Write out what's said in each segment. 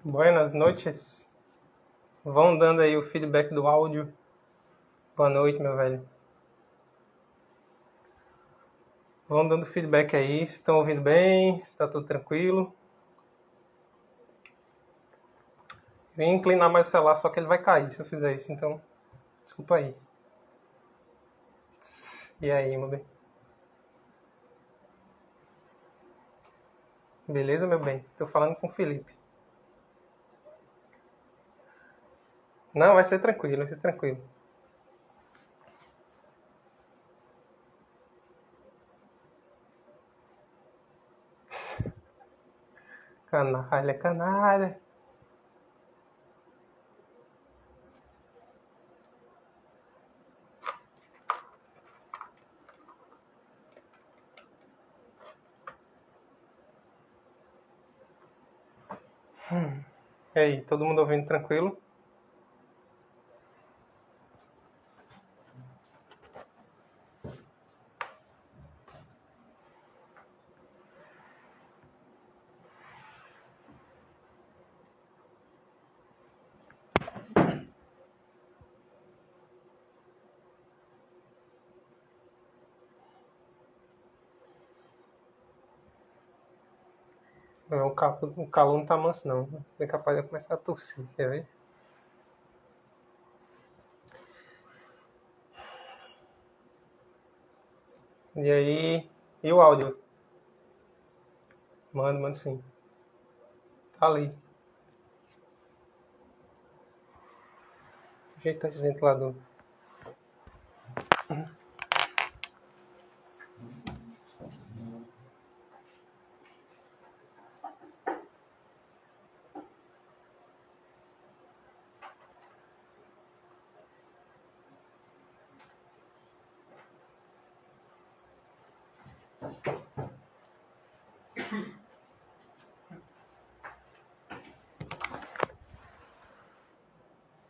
Buenas noites. Vão dando aí o feedback do áudio. Boa noite, meu velho. Vão dando feedback aí, se estão ouvindo bem, se está tudo tranquilo. Eu ia inclinar mais o celular, só que ele vai cair se eu fizer isso, então desculpa aí. E aí, meu bem? Beleza, meu bem? Tô falando com o Felipe. Não, vai ser tranquilo, vai ser tranquilo. Canalha, canalha. E aí, todo mundo ouvindo tranquilo? Não, o calor não tá manso, não. É capaz de eu começar a tossir, quer ver? E aí, e o áudio? Manda sim. Tá ali. Ajeita esse ventilador.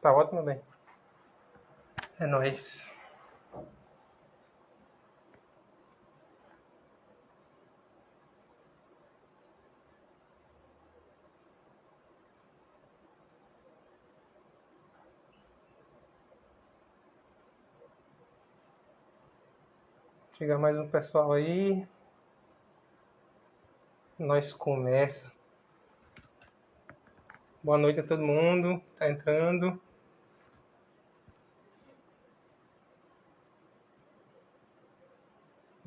Tá ótimo, bem. É nóis. Chega mais um pessoal aí. Nós começa. Boa noite a todo mundo. Tá entrando.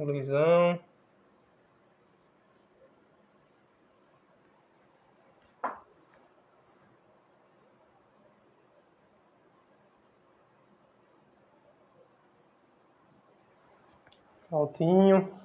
O Luizão. Altinho.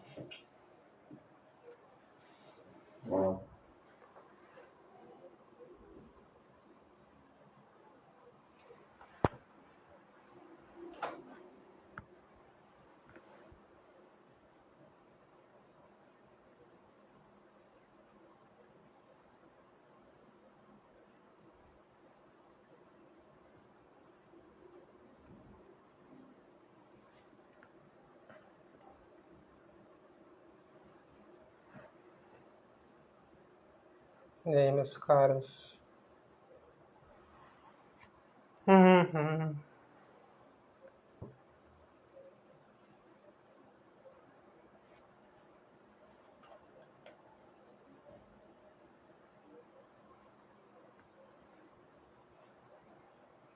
E aí, meus caros?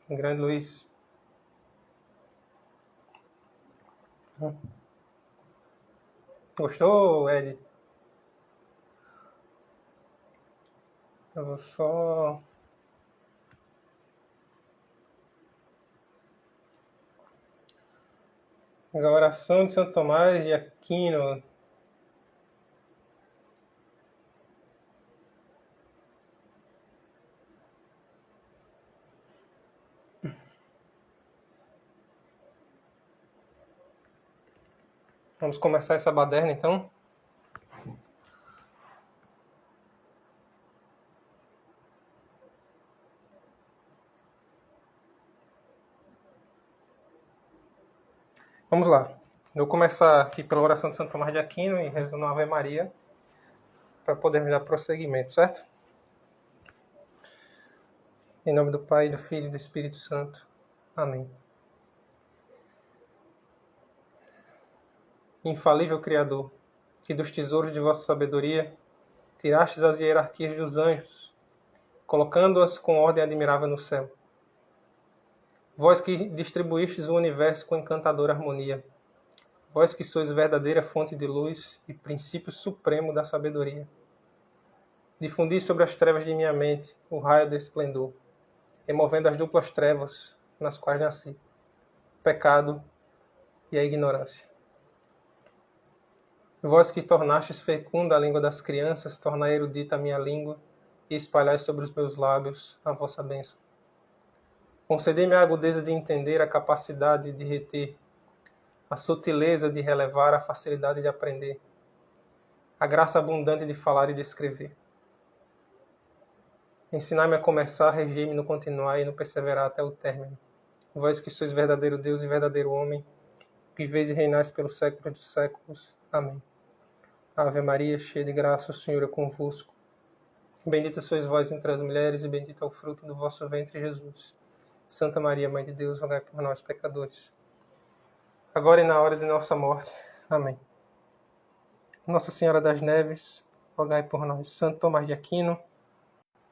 Grande Luiz. Gostou, Ed? Eu vou só... A oração de São Tomás de Aquino. Vamos começar essa baderna, então. Vamos lá. Eu vou começar aqui pela oração de Santo Tomás de Aquino e rezando a Ave Maria para podermos dar prosseguimento, certo? Em nome do Pai, do Filho e do Espírito Santo. Amém. Infalível Criador, que dos tesouros de vossa sabedoria tirastes as hierarquias dos anjos, colocando-as com ordem admirável no céu. Vós que distribuístes o universo com encantadora harmonia, vós que sois verdadeira fonte de luz e princípio supremo da sabedoria, difundi sobre as trevas de minha mente o raio de esplendor, removendo as duplas trevas nas quais nasci, o pecado e a ignorância. Vós que tornastes fecunda a língua das crianças, tornai erudita a minha língua e espalhai sobre os meus lábios a vossa bênção. Concedei-me a agudeza de entender, a capacidade de reter, a sutileza de relevar, a facilidade de aprender, a graça abundante de falar e de escrever. Ensinai-me a começar, regei-me no continuar e no perseverar até o término. Vós que sois verdadeiro Deus e verdadeiro homem, viveis e reinais pelos séculos dos séculos. Amém. Ave Maria, cheia de graça, o Senhor é convosco. Bendita sois vós entre as mulheres e bendito é o fruto do vosso ventre, Jesus. Santa Maria, Mãe de Deus, rogai por nós, pecadores, agora e na hora de nossa morte. Amém. Nossa Senhora das Neves, rogai por nós. Santo Tomás de Aquino,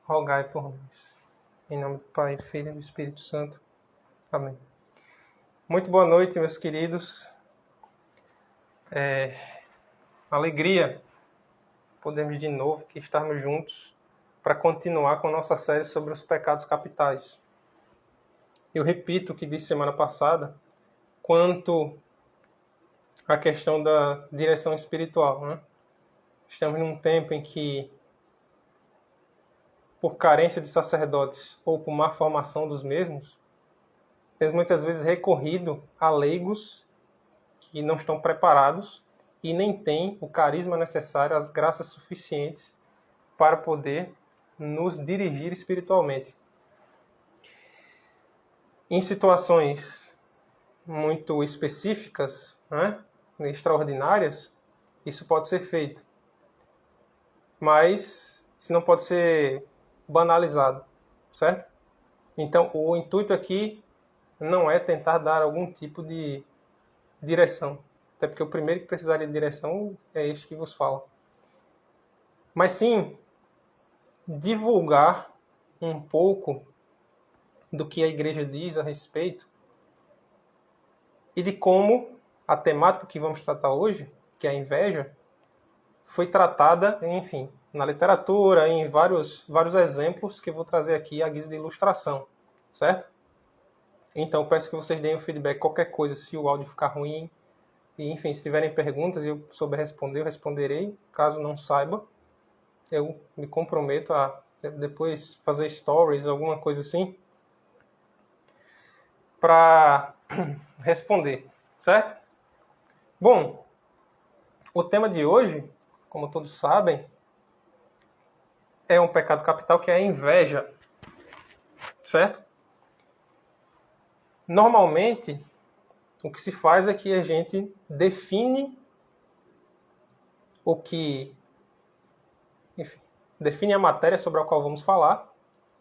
rogai por nós. Em nome do Pai, do Filho e do Espírito Santo. Amém. Muito boa noite, meus queridos. Alegria podermos de novo aqui estarmos juntos para continuar com a nossa série sobre os pecados capitais. Eu repito o que disse semana passada quanto à questão da direção espiritual, né? Estamos num tempo em que, por carência de sacerdotes ou por má formação dos mesmos, temos muitas vezes recorrido a leigos que não estão preparados e nem têm o carisma necessário, as graças suficientes para poder nos dirigir espiritualmente. Em situações muito específicas, né, extraordinárias, isso pode ser feito. Mas isso não pode ser banalizado, certo? Então, o intuito aqui não é tentar dar algum tipo de direção. Até porque o primeiro que precisaria de direção é este que vos fala. Mas sim, divulgar um pouco do que a igreja diz a respeito e de como a temática que vamos tratar hoje, que é a inveja, foi tratada, enfim, na literatura, em vários exemplos que eu vou trazer aqui à guisa de ilustração, certo? Então, peço que vocês deem um feedback, qualquer coisa, se o áudio ficar ruim, e, enfim, se tiverem perguntas e eu souber responder, eu responderei. Caso não saiba, eu me comprometo a depois fazer stories, alguma coisa assim, para responder, certo? Bom, o tema de hoje, como todos sabem, é um pecado capital que é a inveja, certo? Normalmente, o que se faz é que a gente define o que, enfim, define a matéria sobre a qual vamos falar,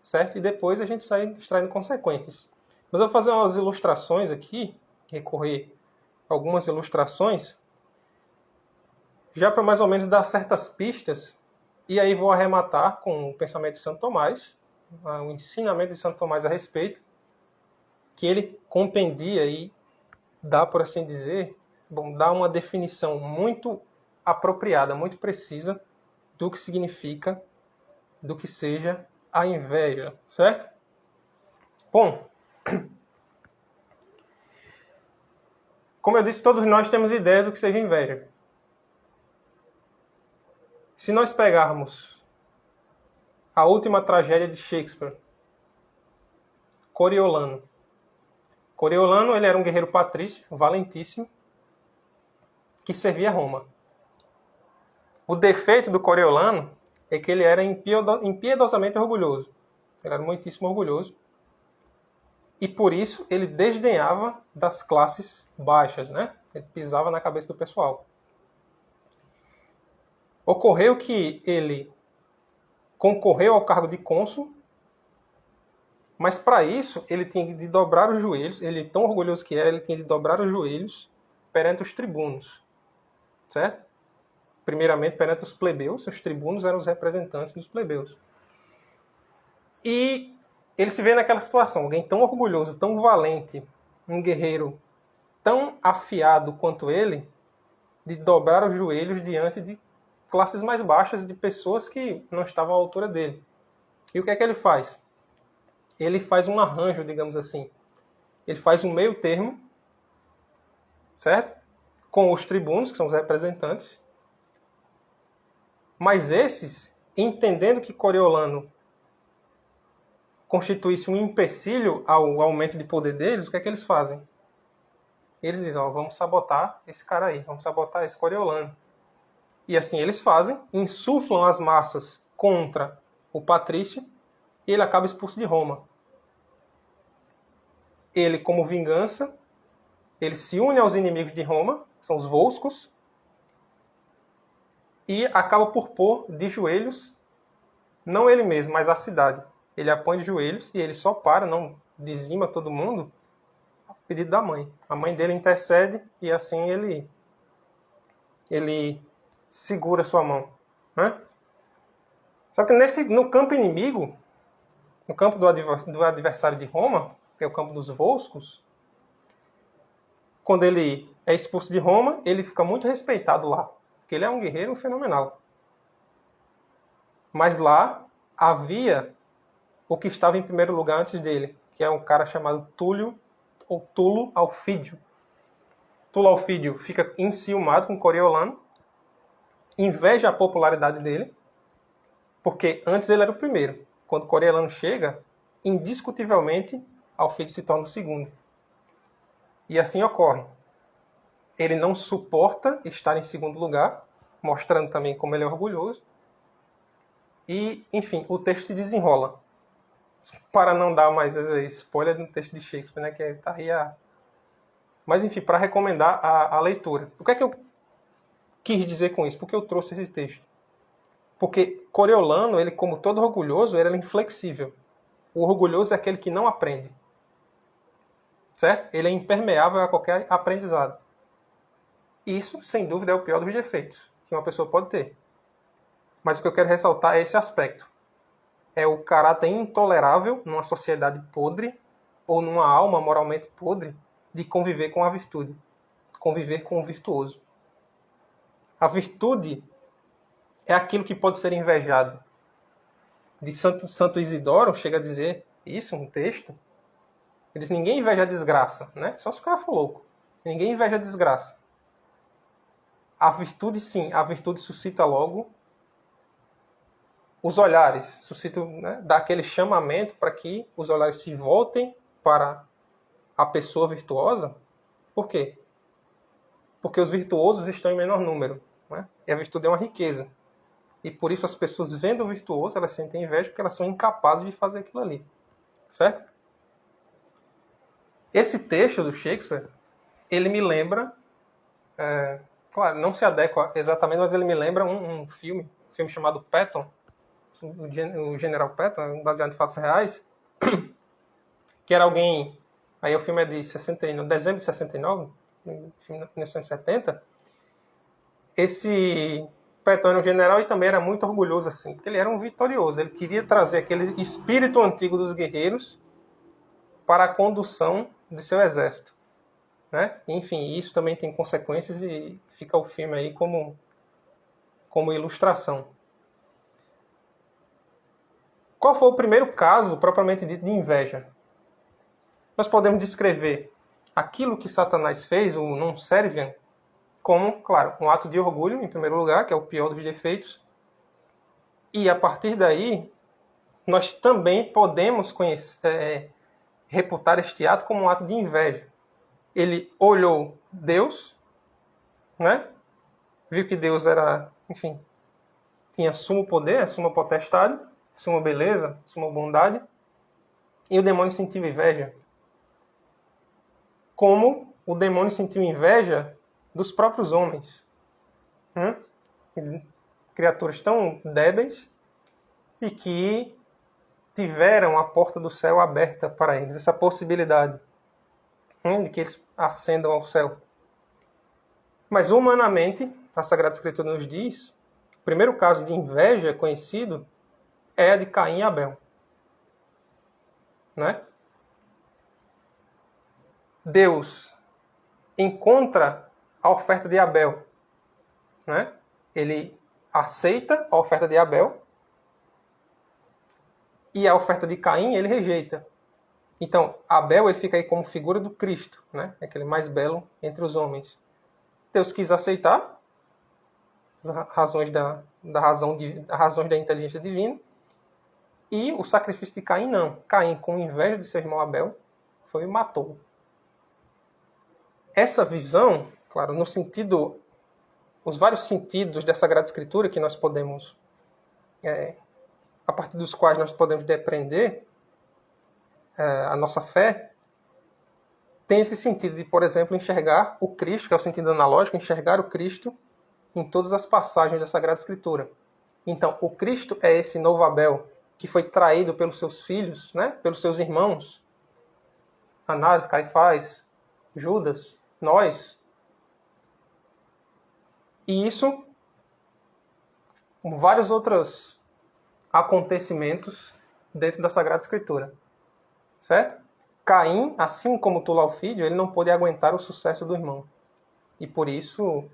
certo? E depois a gente sai extraindo consequências. Mas eu vou fazer umas ilustrações aqui, recorrer a algumas ilustrações, já para mais ou menos dar certas pistas, e aí vou arrematar com o pensamento de Santo Tomás, o ensinamento de Santo Tomás a respeito, que ele compendia e dá, por assim dizer, dá uma definição muito apropriada, muito precisa do que significa, do que seja a inveja, certo? Bom, como eu disse, todos nós temos ideia do que seja inveja. Se nós pegarmos a última tragédia de Shakespeare, Coriolano. Coriolano, ele era um guerreiro patrício, valentíssimo, que servia a Roma. O defeito do Coriolano é que ele era impiedosamente orgulhoso. Ele era muitíssimo orgulhoso. E por isso ele desdenhava das classes baixas, né? Ele pisava na cabeça do pessoal. Ocorreu que ele concorreu ao cargo de cônsul, mas para isso ele tinha de dobrar os joelhos, ele tão orgulhoso que era, ele tinha de dobrar os joelhos perante os tribunos, certo? Primeiramente perante os plebeus, os tribunos eram os representantes dos plebeus. E ele se vê naquela situação, alguém tão orgulhoso, tão valente, um guerreiro tão afiado quanto ele, de dobrar os joelhos diante de classes mais baixas, de pessoas que não estavam à altura dele. E o que é que ele faz? Ele faz um arranjo, digamos assim. Ele faz um meio termo, certo? Com os tribunos, que são os representantes. Mas esses, entendendo que Coriolano constituísse um empecilho ao aumento de poder deles, o que é que eles fazem? Eles dizem, vamos sabotar esse cara aí, vamos sabotar esse Coriolano. E assim eles fazem, insuflam as massas contra o patrício e ele acaba expulso de Roma. Ele, como vingança, ele se une aos inimigos de Roma, são os volscos, e acaba por pôr de joelhos, não ele mesmo, mas a cidade. Ele a põe de joelhos e ele só para, não dizima todo mundo, a pedido da mãe. A mãe dele intercede e assim ele segura sua mão, né? Só que no campo inimigo, no campo do adversário de Roma, que é o campo dos volscos, quando ele é expulso de Roma, ele fica muito respeitado lá, porque ele é um guerreiro fenomenal. Mas lá havia o que estava em primeiro lugar antes dele, que é um cara chamado Túlio, ou Tulo Alfídio. Tulo Alfídio fica enciumado com Coriolano, inveja a popularidade dele, porque antes ele era o primeiro. Quando Coriolano chega, indiscutivelmente, Alfídio se torna o segundo. E assim ocorre. Ele não suporta estar em segundo lugar, mostrando também como ele é orgulhoso. E, enfim, o texto se desenrola. Para não dar mais spoiler no texto de Shakespeare, né? Que tá aí Mas, enfim, para recomendar a leitura. O que é que eu quis dizer com isso? Por que eu trouxe esse texto? Porque Coriolano, ele, como todo orgulhoso, era inflexível. O orgulhoso é aquele que não aprende. Certo? Ele é impermeável a qualquer aprendizado. Isso, sem dúvida, é o pior dos defeitos que uma pessoa pode ter. Mas o que eu quero ressaltar é esse aspecto. É o caráter intolerável numa sociedade podre ou numa alma moralmente podre de conviver com a virtude. Conviver com o virtuoso. A virtude é aquilo que pode ser invejado. De Santo Isidoro chega a dizer isso, um texto. Ele diz, ninguém inveja a desgraça, né? Só se o cara for louco. Ninguém inveja a desgraça. A virtude, sim, a virtude suscita logo os olhares, suscita, né, dá aquele chamamento para que os olhares se voltem para a pessoa virtuosa. Por quê? Porque os virtuosos estão em menor número, né? E a virtude é uma riqueza. E por isso as pessoas vendo o virtuoso, elas sentem inveja porque elas são incapazes de fazer aquilo ali. Certo? Esse texto do Shakespeare, ele me lembra, claro, não se adequa exatamente, mas ele me lembra um filme chamado Patton, o General Patton, baseado em fatos reais, que era alguém, aí o filme é de 69, dezembro de 69, filme de 1970, esse Patton era um general e também era muito orgulhoso, assim, porque ele era um vitorioso, ele queria trazer aquele espírito antigo dos guerreiros para a condução de seu exército, né? Enfim, isso também tem consequências e fica o filme aí como ilustração. Qual foi o primeiro caso, propriamente dito, de inveja? Nós podemos descrever aquilo que Satanás fez, o non serviam, como, claro, um ato de orgulho, em primeiro lugar, que é o pior dos defeitos. E, a partir daí, nós também podemos reputar este ato como um ato de inveja. Ele olhou Deus, né, viu que Deus era, enfim, tinha sumo poder, suma potestade, suma beleza, suma bondade, e o demônio sentiu inveja. Como o demônio sentiu inveja dos próprios homens. Criaturas tão débeis e que tiveram a porta do céu aberta para eles, essa possibilidade de que eles ascendam ao céu. Mas humanamente, a Sagrada Escritura nos diz, o primeiro caso de inveja conhecido é a de Caim e Abel. Né? Deus encontra a oferta de Abel. Né? Ele aceita a oferta de Abel e a oferta de Caim ele rejeita. Então, Abel ele fica aí como figura do Cristo, né? Aquele mais belo entre os homens. Deus quis aceitar razões razões da inteligência divina, e o sacrifício de Caim não. Caim, com inveja de seu irmão Abel, foi e matou. Essa visão, claro, no sentido, os vários sentidos da Sagrada Escritura que nós podemos, a partir dos quais nós podemos depreender a nossa fé, tem esse sentido de, por exemplo, enxergar o Cristo, que é o sentido analógico, enxergar o Cristo em todas as passagens da Sagrada Escritura. Então, o Cristo é esse novo Abel que foi traído pelos seus filhos, né? Pelos seus irmãos, Anás, Caifás, Judas, nós. E isso, com vários outros acontecimentos dentro da Sagrada Escritura. Certo? Caim, assim como Tula o filho, ele não pôde aguentar o sucesso do irmão. E por isso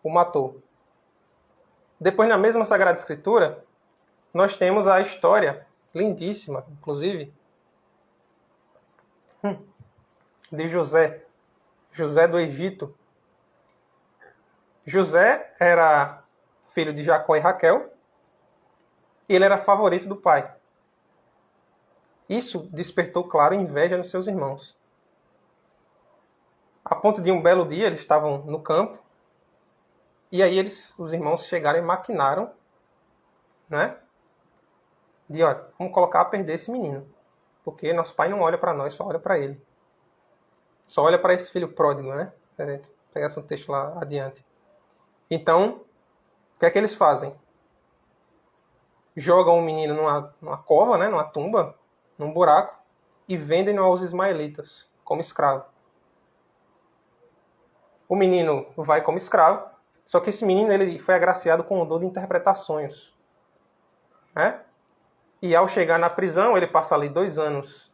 o matou. Depois, na mesma Sagrada Escritura, nós temos a história, lindíssima, inclusive, de José. José do Egito. José era filho de Jacó e Raquel, e ele era favorito do pai. Isso despertou, claro, inveja nos seus irmãos. A ponto de um belo dia, eles estavam no campo, e aí os irmãos chegaram e maquinaram, né? De, olha, vamos colocar a perder esse menino. Porque nosso pai não olha para nós, só olha para ele. Só olha para esse filho pródigo, né? Pegar esse texto lá adiante. Então, o que é que eles fazem? Jogam o menino numa cova, né? Numa tumba, num buraco, e vendem-no aos ismaelitas como escravo. O menino vai como escravo, só que esse menino ele foi agraciado com o dom de interpretar sonhos. Né? E ao chegar na prisão, ele passa ali 2 anos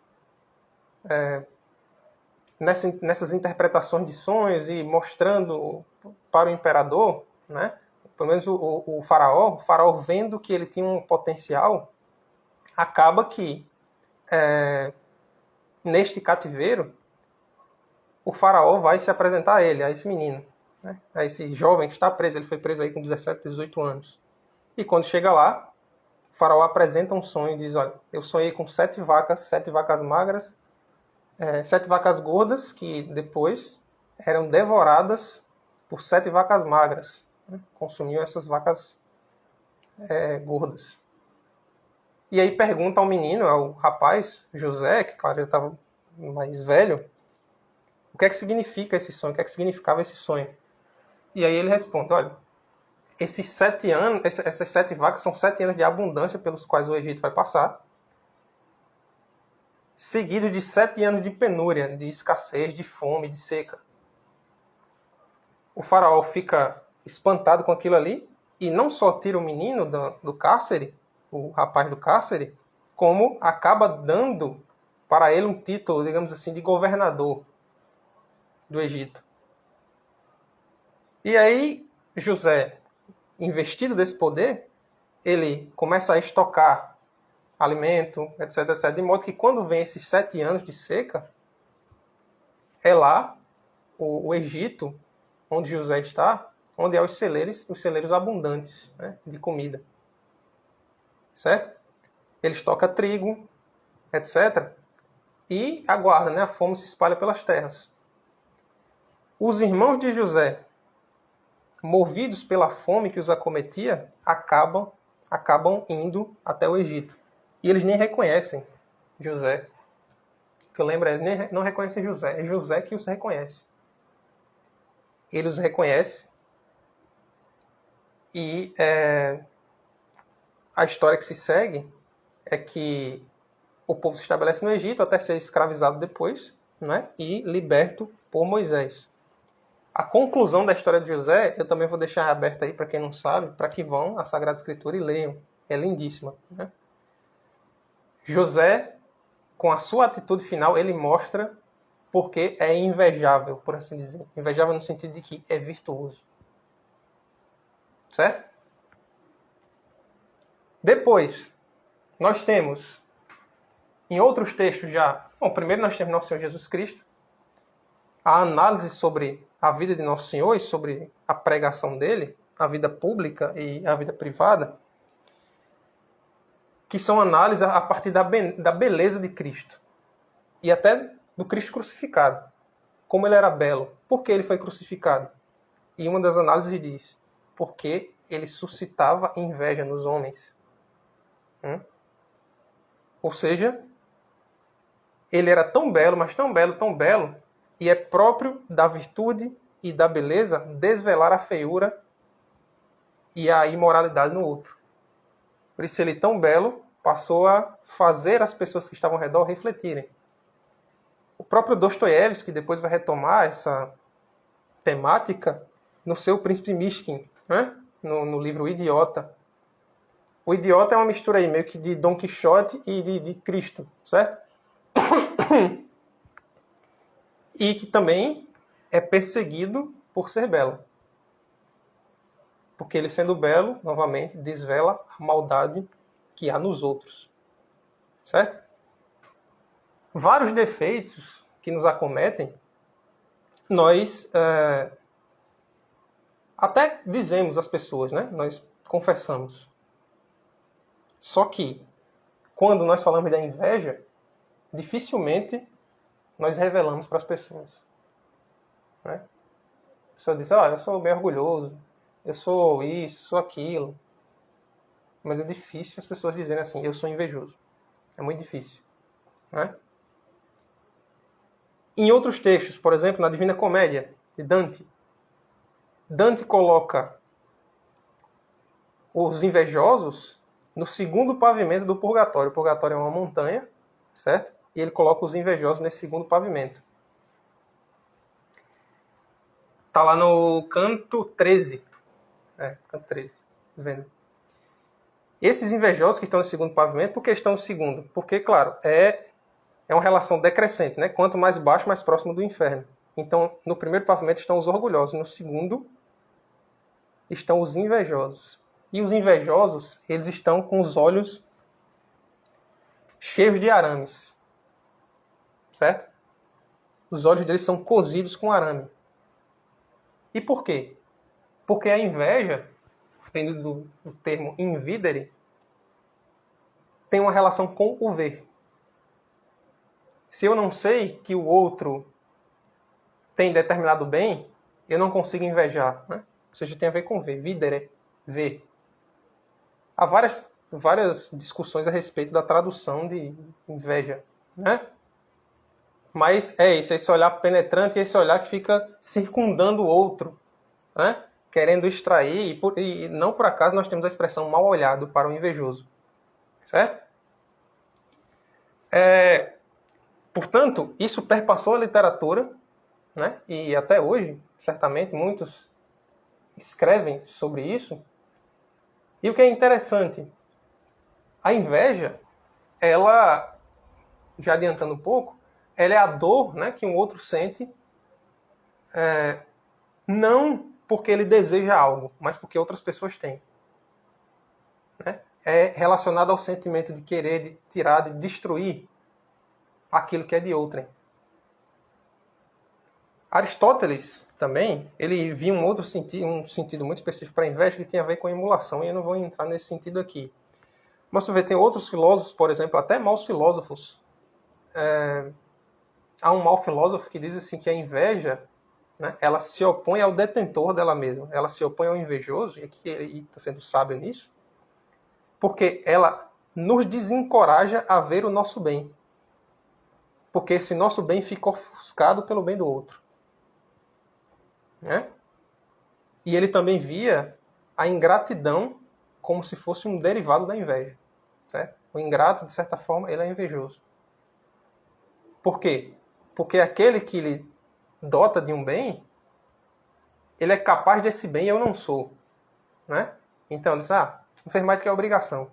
nessas interpretações de sonhos e mostrando para o imperador, né? Pelo menos o faraó vendo que ele tinha um potencial, acaba que neste cativeiro, o faraó vai se apresentar a ele, a esse menino, né? A esse jovem que está preso. Ele foi preso aí com 17, 18 anos. E quando chega lá, o faraó apresenta um sonho e diz, olha, eu sonhei com 7 vacas magras, 7 vacas gordas, que depois eram devoradas por 7 vacas magras. Né? Consumiam essas vacas gordas. E aí pergunta ao menino, ao rapaz, José, que claro, ele estava mais velho, o que é que significa esse sonho? O que é que significava esse sonho? E aí ele responde, olha, esses 7 anos, essas 7 vacas são 7 anos de abundância pelos quais o Egito vai passar, seguido de 7 anos de penúria, de escassez, de fome, de seca. O faraó fica espantado com aquilo ali, e não só tira o menino do cárcere, o rapaz do cárcere, como acaba dando para ele um título, digamos assim, de governador do Egito. E aí, José, investido desse poder, ele começa a estocar alimento, etc, etc, de modo que quando vem esses 7 anos de seca, é lá, o Egito, onde José está, onde há os celeiros abundantes, né, de comida. Certo? Ele estoca trigo, etc. E aguarda, né, a fome se espalha pelas terras. Os irmãos de José, movidos pela fome que os acometia, acabam indo até o Egito. E eles nem reconhecem José. Que eu lembro, eles nem, não reconhecem José. É José que os reconhece. Ele os reconhece. E a história que se segue é que o povo se estabelece no Egito até ser escravizado depois, né? E liberto por Moisés. A conclusão da história de José, eu também vou deixar aberta aí para quem não sabe, para que vão à Sagrada Escritura e leiam. É lindíssima, né? José, com a sua atitude final, ele mostra porque é invejável, por assim dizer. Invejável no sentido de que é virtuoso. Certo? Depois, nós temos, em outros textos já... Bom, primeiro nós temos Nosso Senhor Jesus Cristo, a análise sobre a vida de Nosso Senhor e sobre a pregação dele, a vida pública e a vida privada, que são análises a partir da beleza de Cristo. E até do Cristo crucificado. Como ele era belo. Por que ele foi crucificado? E uma das análises diz, porque ele suscitava inveja nos homens. Ou seja, ele era tão belo, mas tão belo, e é próprio da virtude e da beleza desvelar a feiura e a imoralidade no outro. Por isso ele tão belo passou a fazer as pessoas que estavam ao redor refletirem. O próprio Dostoiévski, que depois vai retomar essa temática no seu Príncipe Mishkin, né? no livro O Idiota. O Idiota é uma mistura aí meio que de Dom Quixote e de Cristo, certo? E que também é perseguido por ser belo. Porque ele, sendo belo, novamente, desvela a maldade que há nos outros. Certo? Vários defeitos que nos acometem, nós até dizemos às pessoas, né? Nós confessamos. Só que, quando nós falamos da inveja, dificilmente nós revelamos para as pessoas. Né? A pessoa diz, eu sou bem orgulhoso, eu sou isso, sou aquilo. Mas é difícil as pessoas dizerem assim, eu sou invejoso. É muito difícil. Né? Em outros textos, por exemplo, na Divina Comédia, de Dante, Dante coloca os invejosos no segundo pavimento do purgatório. O purgatório é uma montanha, certo? E ele coloca os invejosos nesse segundo pavimento. Está lá no canto 13. Canto 13. Tá vendo? Esses invejosos que estão no segundo pavimento, por que estão no segundo? Porque, claro, é uma relação decrescente, né? Quanto mais baixo, mais próximo do inferno. Então, no primeiro pavimento estão os orgulhosos, no segundo estão os invejosos. E os invejosos, eles estão com os olhos cheios de arames. Certo? Os olhos deles são cozidos com arame. E por quê? Porque a inveja, vindo do termo invidere, tem uma relação com o ver. Se eu não sei que o outro tem determinado bem, eu não consigo invejar. Né? Ou seja, tem a ver com ver. Videre, ver. Há várias discussões a respeito da tradução de inveja. Né? Mas é isso, esse olhar penetrante e esse olhar que fica circundando o outro. Né? Querendo extrair, e não por acaso nós temos a expressão mal olhado para o invejoso. Certo? Portanto, isso perpassou a literatura, né? E até hoje, certamente, muitos escrevem sobre isso. E o que é interessante, a inveja, ela, já adiantando um pouco, ela é a dor, né, que um outro sente, não porque ele deseja algo, mas porque outras pessoas têm. Né? É relacionado ao sentimento de querer, de tirar, de destruir aquilo que é de outrem. Aristóteles também, ele via um sentido muito específico para a inveja que tinha a ver com a emulação, e eu não vou entrar nesse sentido aqui. Mas você vê, tem outros filósofos, por exemplo, até maus filósofos. Há um mau filósofo que diz assim que a inveja né? Ela se opõe ao detentor dela mesma. Ela se opõe ao invejoso, e aqui ele está sendo sábio nisso, porque ela nos desencoraja a ver o nosso bem. Porque esse nosso bem fica ofuscado pelo bem do outro. Né? E ele também via a ingratidão como se fosse um derivado da inveja. Certo? O ingrato, de certa forma, ele é invejoso. Por quê? Porque aquele que lhe dota de um bem, ele é capaz desse bem e eu não sou. Né? Então, diz, não fez mais do que a obrigação.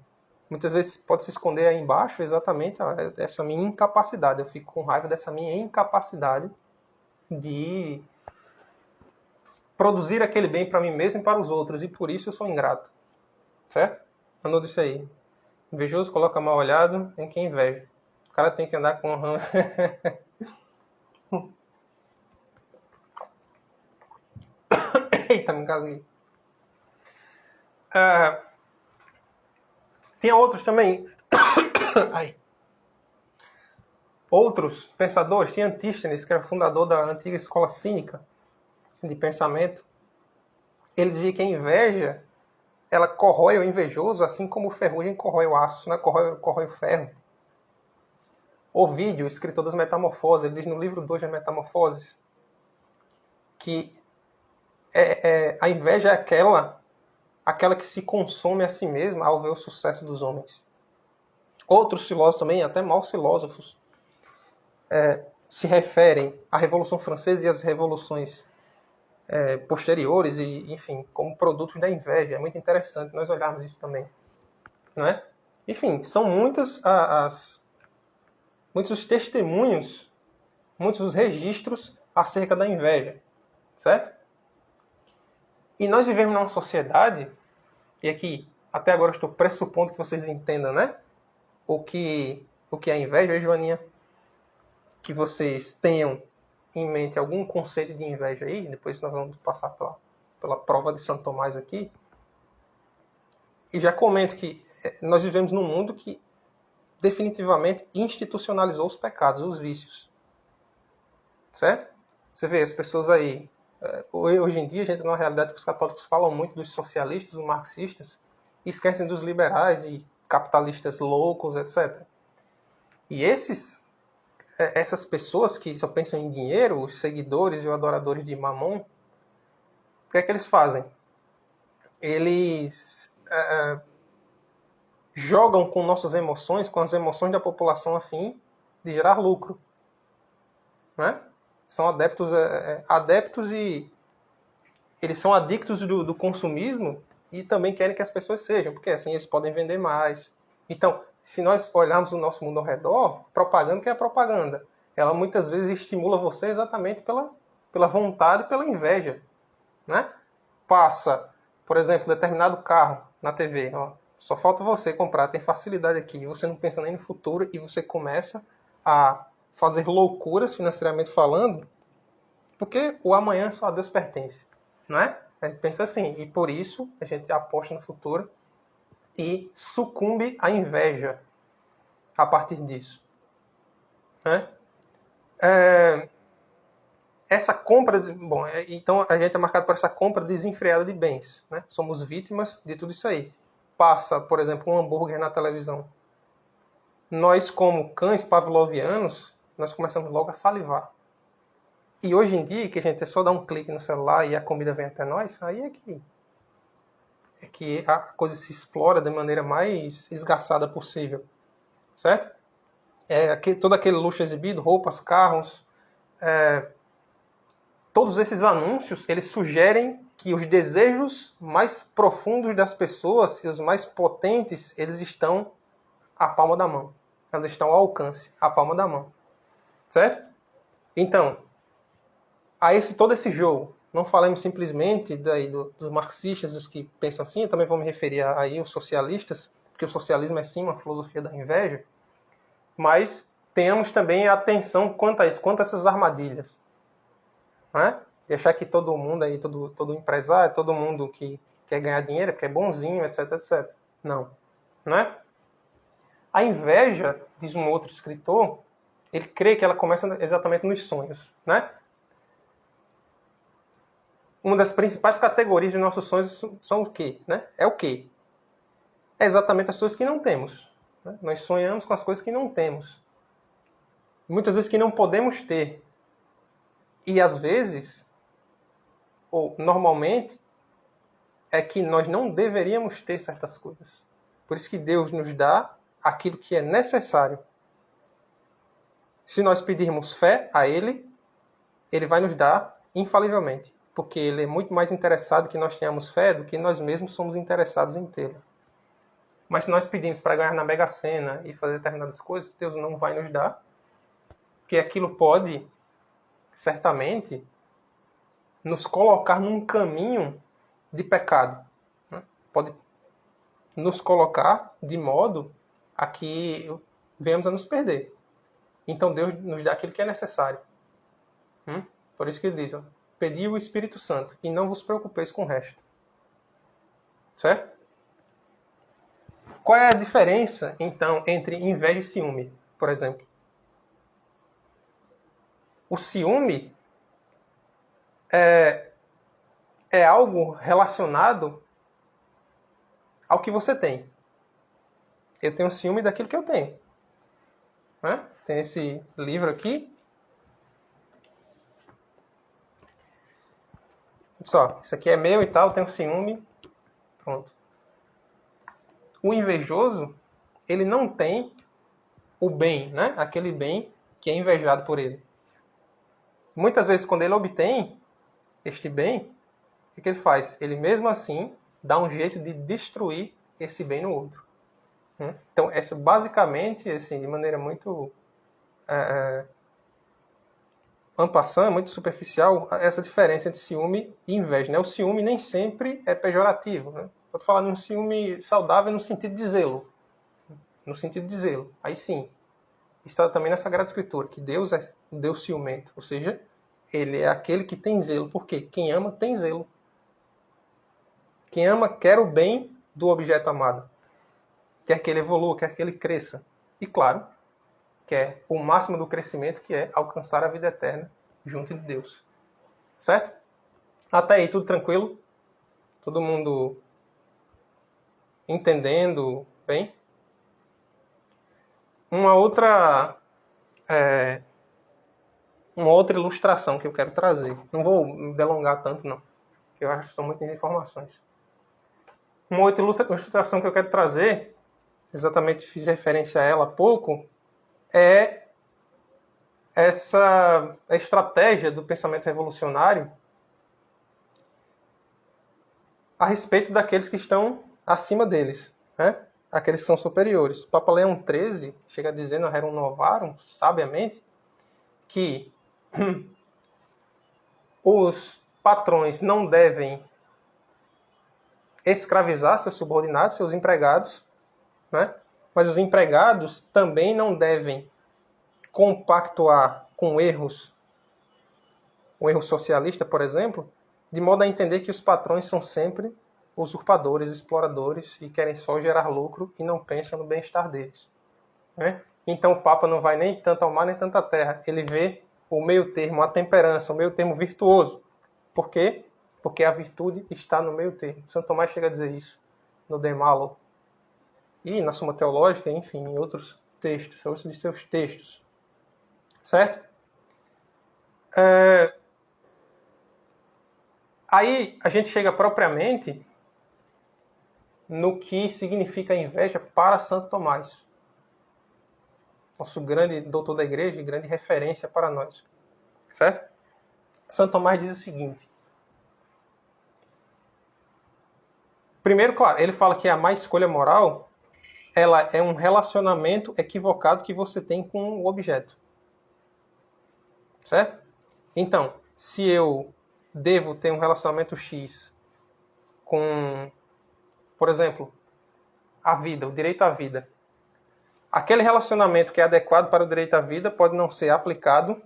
Muitas vezes pode se esconder aí embaixo exatamente essa minha incapacidade. Eu fico com raiva dessa minha incapacidade de produzir aquele bem para mim mesmo e para os outros. E por isso eu sou ingrato. Certo? Anotou isso aí. Invejoso coloca mal olhado em quem inveja. O cara tem que andar com... Eita, me engasguei. Tinha outros também. Ai. Outros pensadores. Tinha Antístenes, que era fundador da antiga escola cínica de pensamento. Ele dizia que a inveja, ela corrói o invejoso, assim como o ferrugem corrói o aço, né? corrói o ferro. Ovídio, escritor das Metamorfoses, ele diz no livro 2 das Metamorfoses que a inveja é aquela que se consome a si mesma ao ver o sucesso dos homens. Outros filósofos também, até maus filósofos, se referem à Revolução Francesa e às revoluções posteriores, e, enfim, como produtos da inveja. É muito interessante nós olharmos isso também. Não é? Enfim, são muitos os testemunhos, muitos os registros acerca da inveja. Certo? E nós vivemos numa sociedade, e aqui, até agora eu estou pressupondo que vocês entendam, né? O que é inveja, Joaninha? Que vocês tenham em mente algum conceito de inveja aí, depois nós vamos passar pela prova de Santo Tomás aqui. E já comento que nós vivemos num mundo que definitivamente institucionalizou os pecados, os vícios. Certo? Você vê as pessoas aí... Hoje em dia a gente tem uma realidade que os católicos falam muito dos socialistas, dos marxistas, e esquecem dos liberais e capitalistas loucos, etc. E essas pessoas que só pensam em dinheiro, os seguidores e os adoradores de Mamon, o que é que eles fazem? Eles jogam com nossas emoções, com as emoções da população a fim de gerar lucro. Né? São adeptos e eles são adictos do consumismo e também querem que as pessoas sejam, porque assim eles podem vender mais. Então, se nós olharmos o nosso mundo ao redor, propaganda que é propaganda, ela muitas vezes estimula você exatamente pela vontade e pela inveja. Né? Passa, por exemplo, determinado carro na TV, só falta você comprar, tem facilidade aqui, você não pensa nem no futuro e você começa a fazer loucuras financeiramente falando, porque o amanhã só a Deus pertence, não é? A gente pensa assim, e por isso a gente aposta no futuro e sucumbe à inveja a partir disso. Né? Essa compra... então a gente é marcado por essa compra desenfreada de bens. Né? Somos vítimas de tudo isso aí. Passa, por exemplo, um hambúrguer na televisão. Nós, como cães pavlovianos, nós começamos logo a salivar. E hoje em dia, que a gente é só dar um clique no celular e a comida vem até nós, aí é que a coisa se explora de maneira mais esgarçada possível. Certo? Todo aquele luxo exibido, roupas, carros, todos esses anúncios, eles sugerem que os desejos mais profundos das pessoas e os mais potentes, eles estão à palma da mão. Elas estão ao alcance, à palma da mão. Certo? Então, todo esse jogo, não falamos simplesmente dos marxistas, dos que pensam assim, eu também vou me referir aí aos socialistas, porque o socialismo é sim uma filosofia da inveja, mas tenhamos também atenção quanto a isso, quanto a essas armadilhas. Né? De achar que todo mundo aí, todo empresário, todo mundo que quer ganhar dinheiro, que é bonzinho, etc, etc. Não. Né? A inveja, diz um outro escritor, ele crê que ela começa exatamente nos sonhos. Né? uma das principais categorias de nossos sonhos são o quê? Né? É o quê? É exatamente as coisas que não temos. Né? Nós sonhamos com as coisas que não temos. Muitas vezes que não podemos ter. E às vezes, ou normalmente, é que nós não deveríamos ter certas coisas. Por isso que Deus nos dá aquilo que é necessário. Se nós pedirmos fé a Ele, Ele vai nos dar infalivelmente. Porque Ele é muito mais interessado que nós tenhamos fé do que nós mesmos somos interessados em tê-la. Mas se nós pedimos para ganhar na Mega Sena e fazer determinadas coisas, Deus não vai nos dar. Porque aquilo pode, certamente, nos colocar num caminho de pecado. Né? Pode nos colocar de modo a que venhamos a nos perder. Então Deus nos dá aquilo que é necessário. Por isso que ele diz, ó, pedi o Espírito Santo e não vos preocupeis com o resto. Certo? Qual é a diferença, então, entre inveja e ciúme, por exemplo? O ciúme é algo relacionado ao que você tem. Eu tenho ciúme daquilo que eu tenho. Né? Tem esse livro aqui. Só, isso aqui é meu e tal, eu tenho ciúme. Pronto. O invejoso, ele não tem o bem, né? Aquele bem que é invejado por ele. Muitas vezes, quando ele obtém este bem, o que ele faz? Ele mesmo assim dá um jeito de destruir esse bem no outro. Então, essa basicamente, assim, de maneira muito en passant, muito superficial, essa diferença entre ciúme e inveja. Né? O ciúme nem sempre é pejorativo. Né? Estou falando de um ciúme saudável no sentido de zelo. No sentido de zelo. Aí sim, está também na Sagrada Escritura, que Deus é Deus ciumento. Ou seja, Ele é aquele que tem zelo. Por quê? Quem ama tem zelo. Quem ama quer o bem do objeto amado. Quer que ele evolua, quer que ele cresça. E claro, quer o máximo do crescimento, que é alcançar a vida eterna junto de Deus. Certo? Até aí, tudo tranquilo? Todo mundo entendendo bem? Uma outra ilustração que eu quero trazer. Não vou me delongar tanto, não. Porque eu acho que são muitas informações. Uma outra ilustração que eu quero trazer, exatamente fiz referência a ela há pouco, é essa estratégia do pensamento revolucionário a respeito daqueles que estão acima deles, né? Aqueles que são superiores. O Papa Leão XIII chega a dizer no Rerum Novarum, sabiamente, que os patrões não devem escravizar seus subordinados, seus empregados, né? Mas os empregados também não devem compactuar com erros, um erro socialista, por exemplo, de modo a entender que os patrões são sempre usurpadores, exploradores e querem só gerar lucro e não pensam no bem-estar deles. Né? Então o Papa não vai nem tanto ao mar nem tanto à terra. Ele vê o meio termo, a temperança, o meio termo virtuoso. Por quê? Porque a virtude está no meio termo. Santo Tomás chega a dizer isso no De Malo. E na Suma Teológica, enfim, em outros textos, outros de seus textos. Certo? Aí a gente chega propriamente no que significa a inveja para Santo Tomás. Nosso grande doutor da igreja e grande referência para nós. Certo? Santo Tomás diz o seguinte. Primeiro, claro, ele fala que a má escolha moral ela é um relacionamento equivocado que você tem com o objeto. Certo? Então, se eu devo ter um relacionamento X com, por exemplo, a vida, o direito à vida. Aquele relacionamento que é adequado para o direito à vida pode não ser aplicado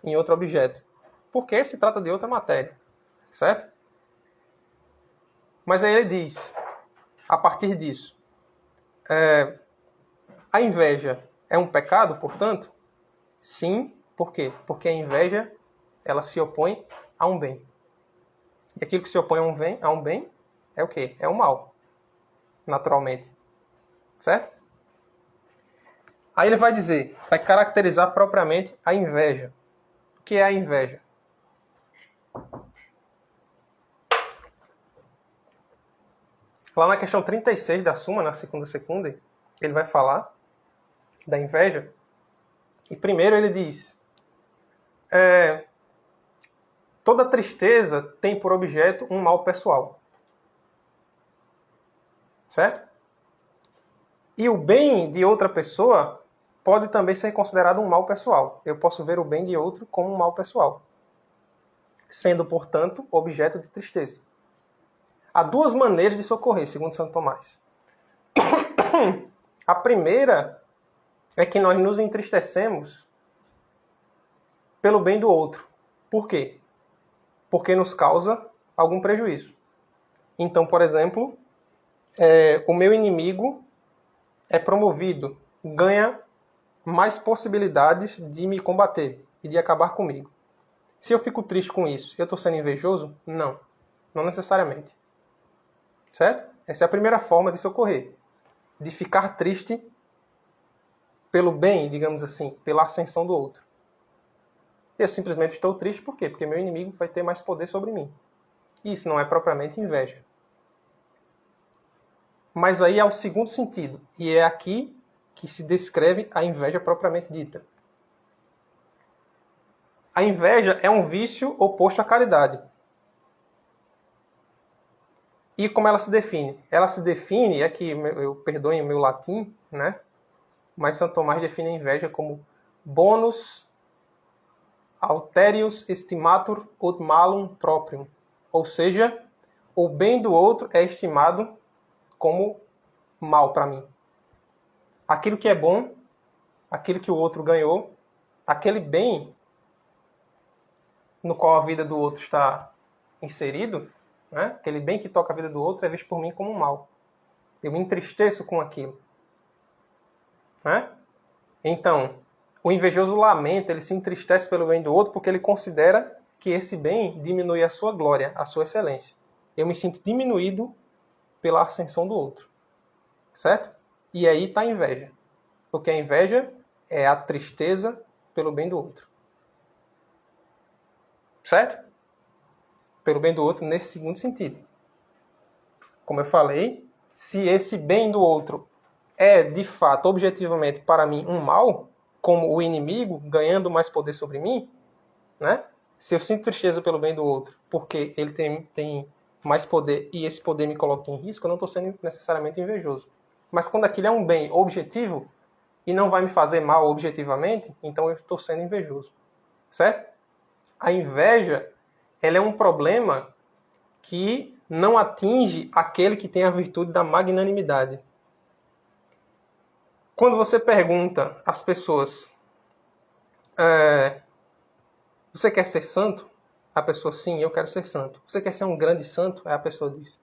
em outro objeto. Porque se trata de outra matéria. Certo? Mas aí ele diz, a partir disso, a inveja é um pecado, portanto? Sim. Por quê? Porque a inveja ela se opõe a um bem. E aquilo que se opõe a um bem é o quê? É o mal, naturalmente. Certo? Aí ele vai dizer, vai caracterizar propriamente a inveja. O que é a inveja? Lá na questão 36 da Suma, na segunda secunda, ele vai falar da inveja. E primeiro ele diz, toda tristeza tem por objeto um mal pessoal. Certo? E o bem de outra pessoa pode também ser considerado um mal pessoal. Eu posso ver o bem de outro como um mal pessoal, sendo, portanto, objeto de tristeza. Há duas maneiras de socorrer, segundo Santo Tomás. A primeira é que nós nos entristecemos pelo bem do outro. Por quê? Porque nos causa algum prejuízo. Então, por exemplo, o meu inimigo é promovido, ganha mais possibilidades de me combater e de acabar comigo. Se eu fico triste com isso, eu estou sendo invejoso? Não. Não necessariamente. Certo? Essa é a primeira forma de socorrer. De ficar triste pelo bem, digamos assim, pela ascensão do outro. Eu simplesmente estou triste por quê? Porque meu inimigo vai ter mais poder sobre mim. Isso não é propriamente inveja. Mas aí há o segundo sentido. E é aqui que se descreve a inveja propriamente dita. A inveja é um vício oposto à caridade. E como ela se define? Ela se define, aqui eu perdoem o meu latim, né? Mas Santo Tomás define a inveja como bonus alterius estimatur ut malum proprium. Ou seja, o bem do outro é estimado como mal para mim. Aquilo que é bom, aquilo que o outro ganhou, aquele bem no qual a vida do outro está inserido, né? Aquele bem que toca a vida do outro é visto por mim como um mal. Eu me entristeço com aquilo. Né? Então, o invejoso lamenta, ele se entristece pelo bem do outro porque ele considera que esse bem diminui a sua glória, a sua excelência. Eu me sinto diminuído pela ascensão do outro. Certo? E aí está a inveja. Porque a inveja é a tristeza pelo bem do outro. Certo? Pelo bem do outro nesse segundo sentido. Como eu falei, se esse bem do outro é, de fato, objetivamente, para mim, um mal, como o inimigo ganhando mais poder sobre mim, né? Se eu sinto tristeza pelo bem do outro, porque ele tem mais poder e esse poder me coloca em risco, eu não estou sendo necessariamente invejoso. Mas quando aquilo é um bem objetivo e não vai me fazer mal objetivamente, então eu estou sendo invejoso. Certo? A inveja, ela é um problema que não atinge aquele que tem a virtude da magnanimidade. Quando você pergunta às pessoas, você quer ser santo? A pessoa, sim, eu quero ser santo. Você quer ser um grande santo? Aí a pessoa diz,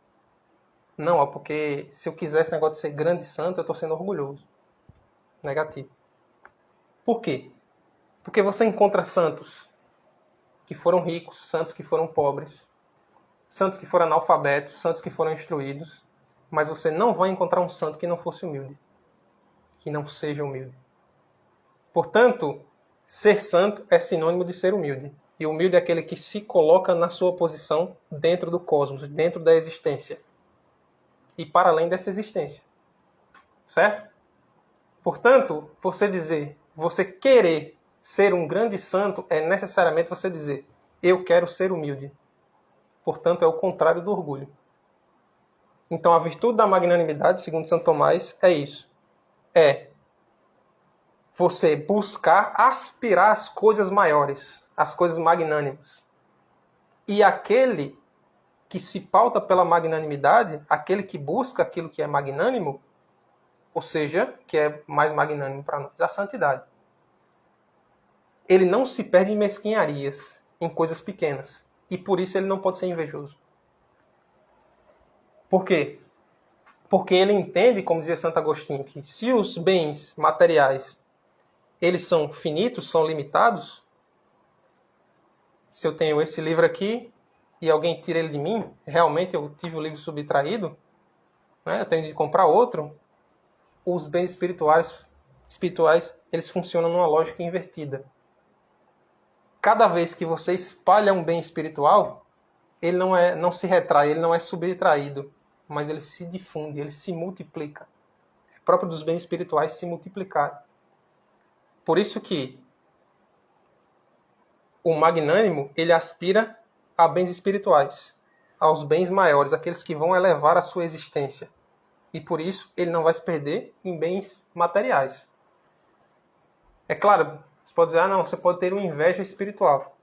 não, porque se eu quisesse esse negócio de ser grande santo, eu estou sendo orgulhoso. Negativo. Por quê? Porque você encontra santos que foram ricos, santos que foram pobres, santos que foram analfabetos, santos que foram instruídos, mas você não vai encontrar um santo que não fosse humilde, que não seja humilde. Portanto, ser santo é sinônimo de ser humilde. E humilde é aquele que se coloca na sua posição dentro do cosmos, dentro da existência. E para além dessa existência. Certo? Portanto, você querer ser um grande santo é necessariamente você dizer, eu quero ser humilde. Portanto, é o contrário do orgulho. Então, a virtude da magnanimidade, segundo Santo Tomás, é isso. É você buscar aspirar às coisas maiores, às coisas magnânimas. E aquele que se pauta pela magnanimidade, aquele que busca aquilo que é magnânimo, ou seja, que é mais magnânimo para nós, a santidade. Ele não se perde em mesquinharias, em coisas pequenas. E por isso ele não pode ser invejoso. Por quê? Porque ele entende, como dizia Santo Agostinho, que se os bens materiais eles são finitos, são limitados, se eu tenho esse livro aqui e alguém tira ele de mim, realmente eu tive o livro subtraído, né, eu tenho de comprar outro, os bens espirituais eles funcionam numa lógica invertida. Cada vez que você espalha um bem espiritual, ele não se retrai, ele não é subtraído, mas ele se difunde, ele se multiplica. É próprio dos bens espirituais se multiplicar. Por isso que o magnânimo, ele aspira a bens espirituais, aos bens maiores, aqueles que vão elevar a sua existência. E por isso ele não vai se perder em bens materiais. É claro, você pode dizer, não, você pode ter uma inveja espiritual.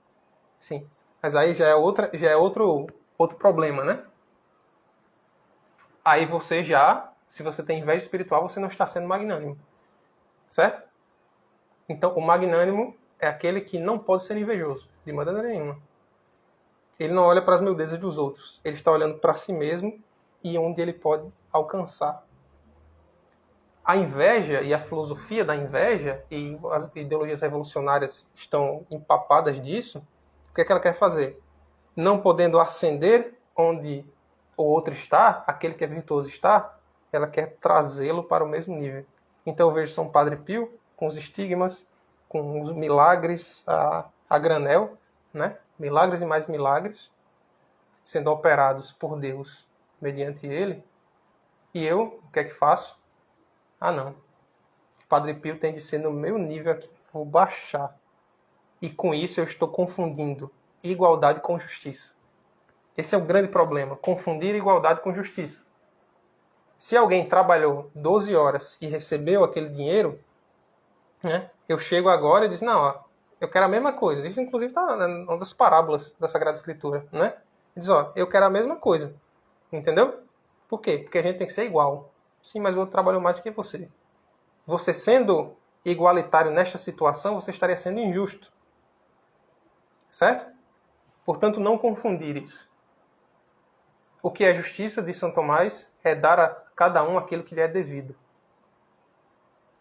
Sim, mas aí já é outro problema, né? Aí você se você tem inveja espiritual, você não está sendo magnânimo. Certo? Então, o magnânimo é aquele que não pode ser invejoso, de maneira nenhuma. Ele não olha para as miudezas dos outros. Ele está olhando para si mesmo e onde ele pode alcançar. A inveja e a filosofia da inveja e as ideologias revolucionárias estão empapadas disso. O que é que ela quer fazer? Não podendo ascender onde o outro está, aquele que é virtuoso está, ela quer trazê-lo para o mesmo nível. Então eu vejo São Padre Pio com os estigmas, com os milagres a granel, né? Milagres e mais milagres, sendo operados por Deus mediante ele. E eu, o que é que faço? Não. Padre Pio tem de ser no meu nível aqui. Vou baixar. E com isso eu estou confundindo igualdade com justiça. Esse é o grande problema. Confundir igualdade com justiça. Se alguém trabalhou 12 horas e recebeu aquele dinheiro, né, eu chego agora e digo, não, eu quero a mesma coisa. Isso inclusive está numa das parábolas da Sagrada Escritura. Né? Diz, eu quero a mesma coisa. Entendeu? Por quê? Porque a gente tem que ser igual. Sim, mas o outro trabalhou mais do que você. Você sendo igualitário nesta situação, você estaria sendo injusto. Certo? Portanto, não confundir isso. O que é justiça, diz São Tomás, é dar a cada um aquilo que lhe é devido.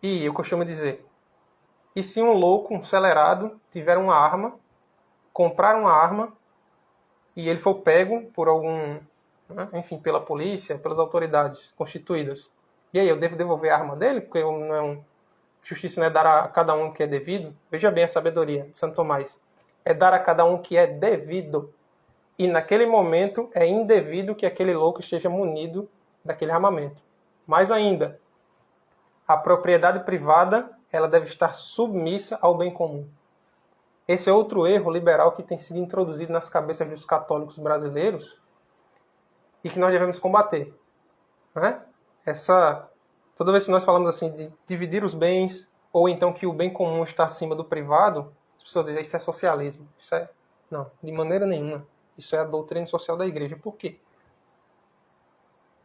E eu costumo dizer, e se um louco, um celerado, tiver uma arma, comprar uma arma, e ele for pego por algum, enfim, pela polícia, pelas autoridades constituídas, e aí eu devo devolver a arma dele? Porque justiça não é dar a cada um o que é devido? Veja bem a sabedoria de Santo Tomás. É dar a cada um o que é devido. E naquele momento é indevido que aquele louco esteja munido daquele armamento. Mais ainda, a propriedade privada ela deve estar submissa ao bem comum. Esse é outro erro liberal que tem sido introduzido nas cabeças dos católicos brasileiros e que nós devemos combater. Né? Toda vez que nós falamos assim de dividir os bens ou então que o bem comum está acima do privado, as pessoas dizem isso é socialismo. Não, de maneira nenhuma. Isso é a doutrina social da igreja. Por quê?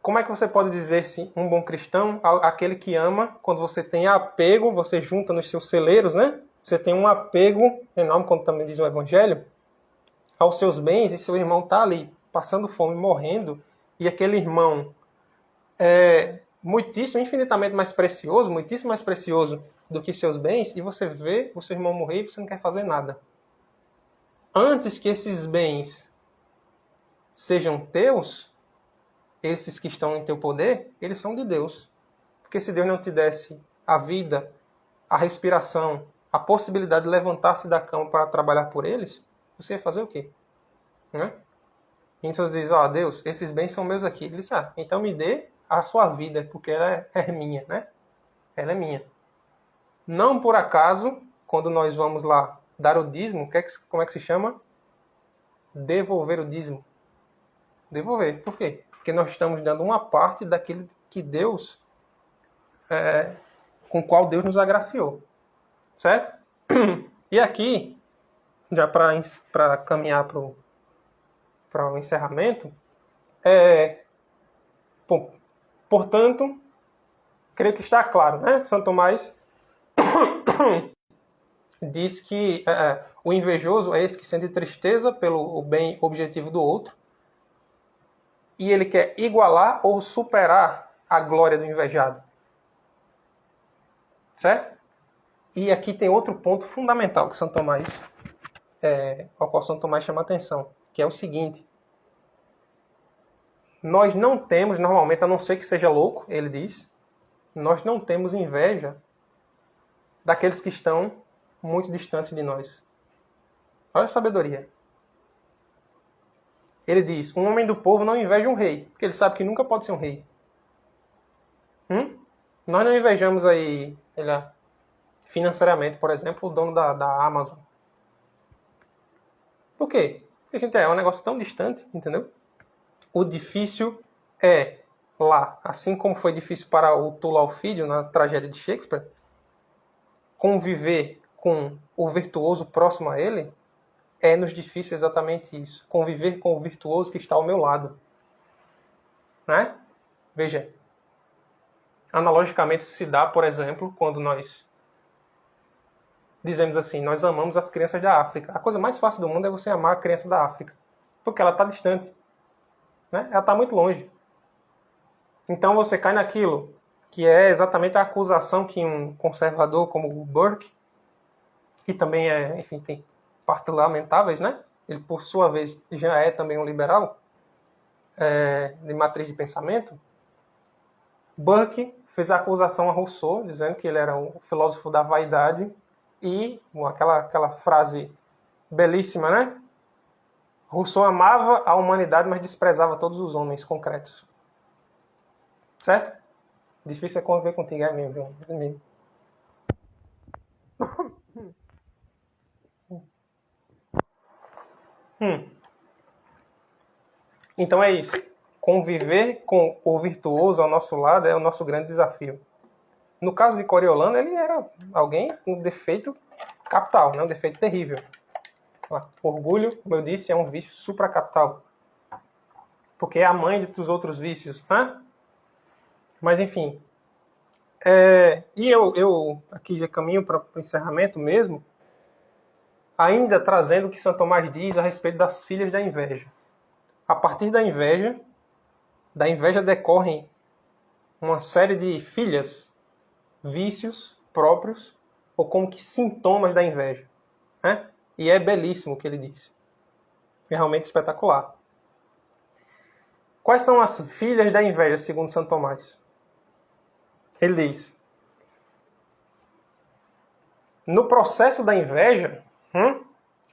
Como é que você pode dizer se um bom cristão, aquele que ama, quando você tem apego, você junta nos seus celeiros, né? Você tem um apego enorme, como também diz o Evangelho, aos seus bens, e seu irmão está ali, passando fome, morrendo, e aquele irmão é infinitamente mais precioso, muitíssimo mais precioso do que seus bens, e você vê o seu irmão morrer e você não quer fazer nada. Antes que esses bens sejam teus, esses que estão em teu poder, eles são de Deus. Porque se Deus não te desse a vida, a respiração, a possibilidade de levantar-se da cama para trabalhar por eles, você ia fazer o quê? Né? Então você diz, Deus, esses bens são meus aqui. Ele diz, então me dê a sua vida, porque ela é minha, né? Ela é minha. Não por acaso, quando nós vamos lá dar o dízimo, como é que se chama? Devolver o dízimo. Devolver. Por quê? Porque nós estamos dando uma parte daquilo que Deus, com o qual Deus nos agraciou. Certo? E aqui, já para caminhar para o encerramento, portanto, creio que está claro, né? Santo Tomás diz que o invejoso é esse que sente tristeza pelo bem objetivo do outro, e ele quer igualar ou superar a glória do invejado. Certo? E aqui tem outro ponto fundamental que ao qual Santo Tomás chama a atenção, que é o seguinte. nós não temos, normalmente, a não ser que seja louco, ele diz, nós não temos inveja daqueles que estão muito distantes de nós. Olha a sabedoria. Ele diz, um homem do povo não inveja um rei, porque ele sabe que nunca pode ser um rei. Nós não invejamos aí, financeiramente, por exemplo, o dono da Amazon. Por quê? Porque, gente, é um negócio tão distante, entendeu? O difícil é lá, assim como foi difícil para o Tullalfídio na tragédia de Shakespeare, conviver com o virtuoso próximo a ele, é-nos difícil exatamente isso. Conviver com o virtuoso que está ao meu lado. Né? Veja, analogicamente se dá, por exemplo, quando nós dizemos assim, nós amamos as crianças da África. A coisa mais fácil do mundo é você amar a criança da África. Porque ela está distante. Né? Ela está muito longe. Então você cai naquilo que é exatamente a acusação que um conservador como o Burke, que também é, enfim, tem partes lamentáveis, né? Ele, por sua vez, já é também um liberal de matriz de pensamento. Burke fez a acusação a Rousseau, dizendo que ele era um filósofo da vaidade e aquela frase belíssima, né? Rousseau amava a humanidade, mas desprezava todos os homens concretos. Certo? Difícil é conviver contigo, é mesmo, viu? Então é isso. Conviver com o virtuoso ao nosso lado é o nosso grande desafio. No caso de Coriolano, ele era alguém com defeito capital, né? Um defeito terrível. Orgulho, como eu disse, é um vício supracapital. Porque é a mãe dos outros vícios. Né? Mas, enfim. E eu aqui já caminho para o encerramento mesmo, ainda trazendo o que Santo Tomás diz a respeito das filhas da inveja. A partir da inveja decorrem uma série de filhas, vícios próprios, ou como que sintomas da inveja. Né? E é belíssimo o que ele diz. É realmente espetacular. Quais são as filhas da inveja, segundo Santo Tomás? Ele diz, no processo da inveja,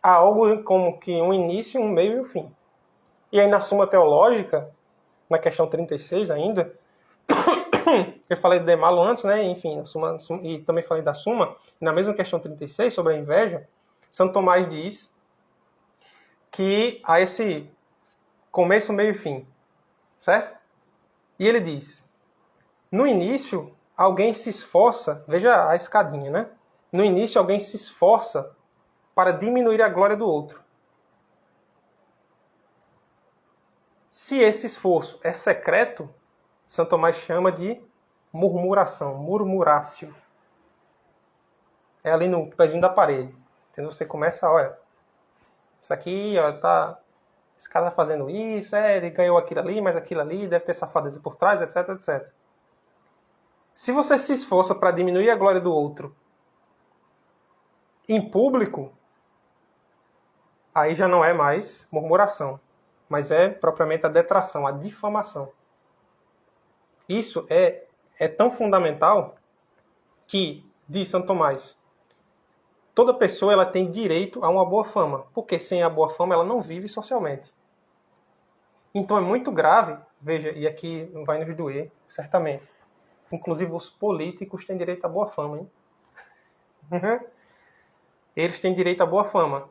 há algo como que um início, um meio e um fim. E aí na Suma Teológica, na questão 36 ainda, eu falei de Demalo antes, né? Enfim, e também falei da Suma, na mesma questão 36, sobre a inveja, Santo Tomás diz que há esse começo, meio e fim. Certo? E ele diz, no início, alguém se esforça, veja a escadinha, né? No início, alguém se esforça para diminuir a glória do outro. Se esse esforço é secreto, Santo Tomás chama de murmuração, murmurácio. É ali no pezinho da parede. Entendeu? Você começa, olha, isso aqui, ó, tá... Esse cara tá fazendo isso, ele ganhou aquilo ali, mas aquilo ali deve ter safadeza por trás, etc, etc. Se você se esforça para diminuir a glória do outro em público, aí já não é mais murmuração, mas é propriamente a detração, a difamação. Isso é tão fundamental que, diz Santo Tomás, toda pessoa ela tem direito a uma boa fama, porque sem a boa fama ela não vive socialmente. Então é muito grave, veja, e aqui vai nos doer, certamente. Inclusive os políticos têm direito a boa fama, hein? Eles têm direito a boa fama.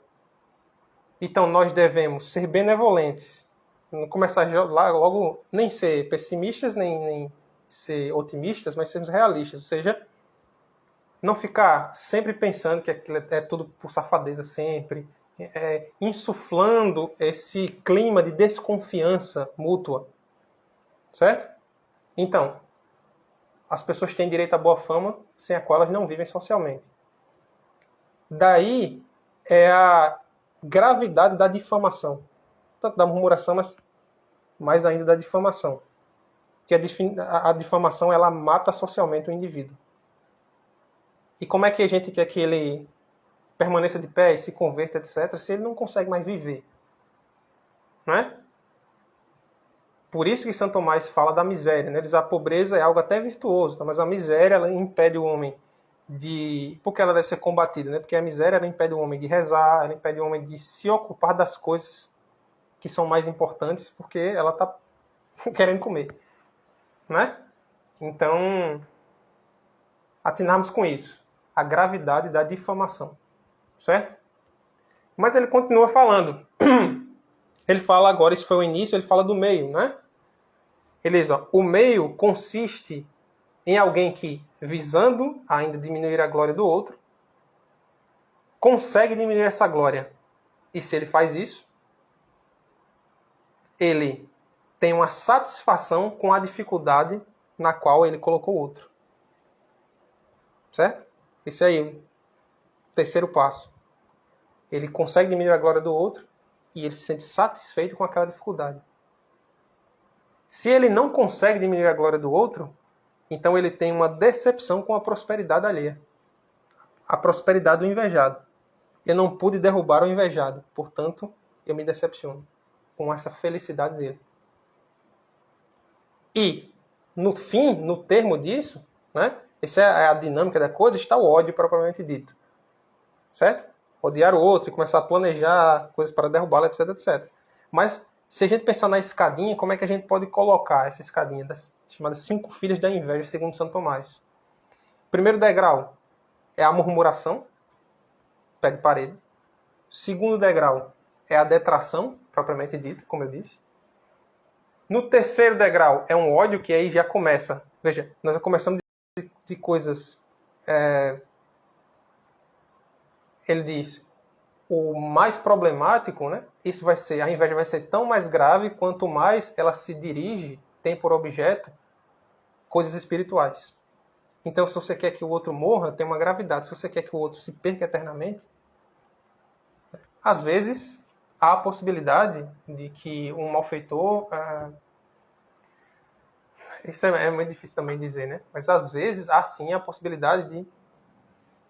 Então nós devemos ser benevolentes. Não começar logo, nem ser pessimistas, nem ser otimistas, mas sermos realistas. Ou seja, não ficar sempre pensando que aquilo é tudo por safadeza sempre, insuflando esse clima de desconfiança mútua. Certo? Então, as pessoas têm direito à boa fama, sem a qual elas não vivem socialmente. Daí é a gravidade da difamação. Tanto da murmuração, mas mais ainda da difamação. Que a difamação ela mata socialmente o indivíduo. E como é que a gente quer que ele permaneça de pé e se converta, etc., se ele não consegue mais viver? Não é? Por isso que Santo Tomás fala da miséria, né? Diz a pobreza é algo até virtuoso, tá? Mas a miséria ela impede o homem de... Porque ela deve ser combatida, né? Porque a miséria ela impede o homem de rezar, ela impede o homem de se ocupar das coisas que são mais importantes, porque ela está querendo comer, né? Então, atinarmos com isso a gravidade da difamação, certo? Mas ele continua falando. Ele fala agora, isso foi o início, ele fala do meio, né? Ele diz, ó, o meio consiste em alguém que, visando ainda diminuir a glória do outro, consegue diminuir essa glória. E se ele faz isso, ele tem uma satisfação com a dificuldade na qual ele colocou o outro. Certo? Esse aí, o terceiro passo. Ele consegue diminuir a glória do outro e ele se sente satisfeito com aquela dificuldade. Se ele não consegue diminuir a glória do outro, então ele tem uma decepção com a prosperidade alheia. A prosperidade do invejado. Eu não pude derrubar o invejado, portanto, eu me decepciono com essa felicidade dele. E, no fim, no termo disso, né, essa é a dinâmica da coisa, está o ódio propriamente dito. Certo? Odiar o outro e começar a planejar coisas para derrubá-lo, etc, etc. Mas, se a gente pensar na escadinha, como é que a gente pode colocar essa escadinha das chamadas 5 filhas da inveja, segundo Santo Tomás? Primeiro degrau é a murmuração, pé de parede. Segundo degrau é a detração, propriamente dita, como eu disse. No terceiro degrau é um ódio, que aí já começa. Veja, nós já começamos de coisas... ele diz, o mais problemático, né? Isso vai ser, a inveja vai ser tão mais grave quanto mais ela se dirige, tem por objeto coisas espirituais. Então, se você quer que o outro morra, tem uma gravidade. Se você quer que o outro se perca eternamente, às vezes há a possibilidade de que um malfeitor... isso é muito difícil também dizer, né? Mas às vezes há sim a possibilidade de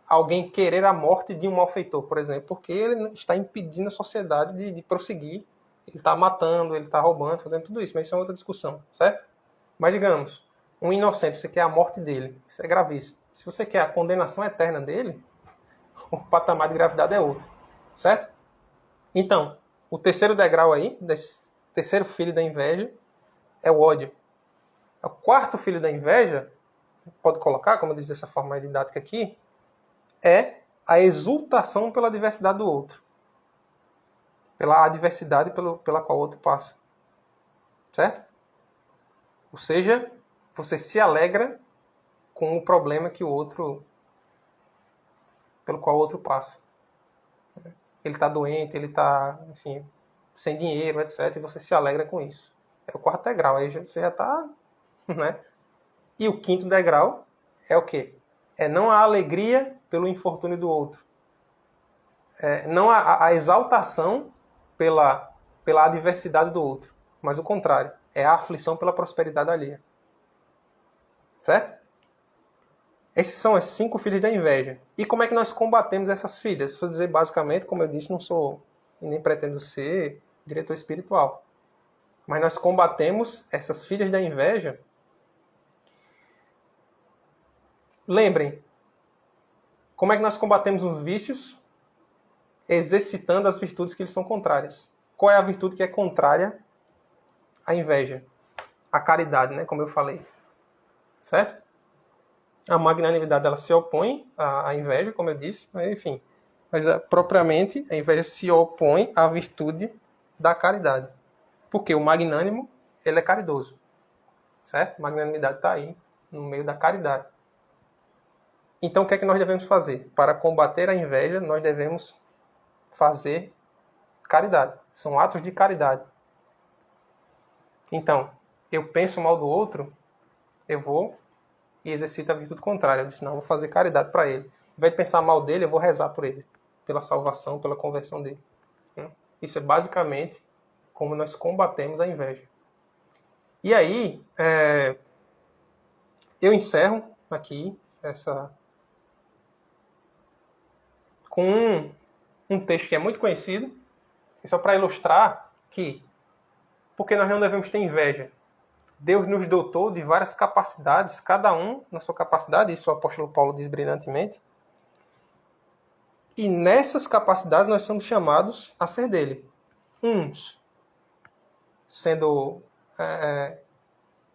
alguém querer a morte de um malfeitor, por exemplo, porque ele está impedindo a sociedade de prosseguir. Ele está matando, ele está roubando, fazendo tudo isso, mas isso é outra discussão, certo? Mas digamos, um inocente, você quer a morte dele, isso é gravíssimo. Se você quer a condenação eterna dele, o patamar de gravidade é outro, certo? Então, o terceiro degrau aí, desse terceiro filho da inveja, é o ódio. O quarto filho da inveja, pode colocar, como eu disse dessa forma didática aqui, é a exultação pela diversidade do outro. Pela adversidade pela qual o outro passa. Certo? Ou seja, você se alegra com o problema que o outro... pelo qual o outro passa. Ele está doente, ele está, enfim, sem dinheiro, etc. E você se alegra com isso. É o quarto degrau. Aí você já está... né? E o quinto degrau é o quê? É não a alegria pelo infortúnio do outro. Não a exaltação pela adversidade do outro. Mas o contrário. É a aflição pela prosperidade alheia. Certo? Esses são os 5 filhos da inveja. E como é que nós combatemos essas filhas? Se eu dizer basicamente, como eu disse, não sou e nem pretendo ser diretor espiritual. Mas nós combatemos essas filhas da inveja. Lembrem, como é que nós combatemos os vícios? Exercitando as virtudes que lhes são contrárias. Qual é a virtude que é contrária à inveja? A caridade, né? Como eu falei. Certo? A magnanimidade ela se opõe à inveja, como eu disse, mas enfim. Mas propriamente a inveja se opõe à virtude da caridade. Porque o magnânimo, ele é caridoso. Certo? A magnanimidade está aí, no meio da caridade. Então o que é que nós devemos fazer? Para combater a inveja, nós devemos fazer caridade. São atos de caridade. Então, eu penso mal do outro, eu vou e exercito a virtude contrária. Eu disse, não, eu vou fazer caridade para ele. Ao invés de pensar mal dele, eu vou rezar por ele. Pela salvação, pela conversão dele. Isso é basicamente como nós combatemos a inveja. E aí, eu encerro aqui com um texto que é muito conhecido, só para ilustrar que Porque nós não devemos ter inveja. Deus nos dotou de várias capacidades, cada um na sua capacidade, isso o apóstolo Paulo diz brilhantemente. E nessas capacidades nós somos chamados a ser dele. Uns sendo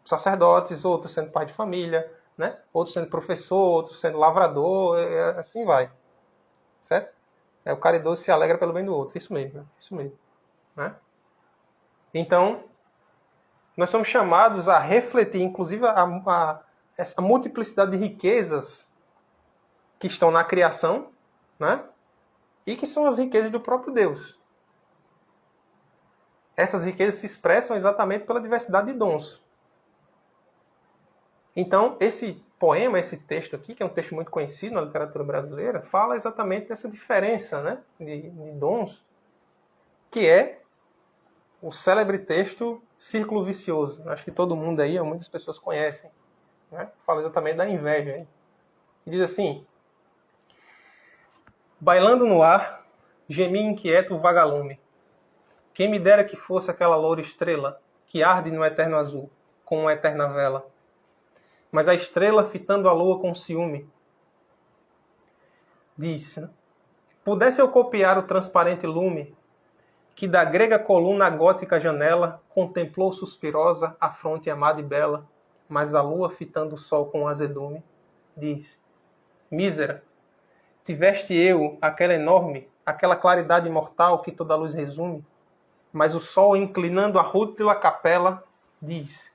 sacerdotes, outros sendo pai de família, né? Outros sendo professor, outros sendo lavrador, assim vai. Certo? O caridoso se alegra pelo bem do outro. Isso mesmo, né? Isso mesmo. Né? Então, nós somos chamados a refletir, inclusive, essa multiplicidade de riquezas que estão na criação, né? E que são as riquezas do próprio Deus. Essas riquezas se expressam exatamente pela diversidade de dons. Então, esse poema, esse texto aqui, que é um texto muito conhecido na literatura brasileira, fala exatamente dessa diferença, né, de dons, que é o célebre texto Círculo Vicioso. Acho que todo mundo aí, muitas pessoas conhecem. Né? Fala exatamente da inveja. Aí. E diz assim: bailando no ar, gemia inquieto o vagalume. Quem me dera que fosse aquela loura estrela que arde no eterno azul, com uma eterna vela. Mas a estrela, fitando a lua com ciúme, diz: pudesse eu copiar o transparente lume que da grega coluna à gótica janela contemplou suspirosa a fronte amada e bela, mas a lua, fitando o sol com azedume, diz: mísera, tiveste eu aquela enorme, aquela claridade imortal que toda a luz resume, mas o sol, inclinando a rútila capela, diz: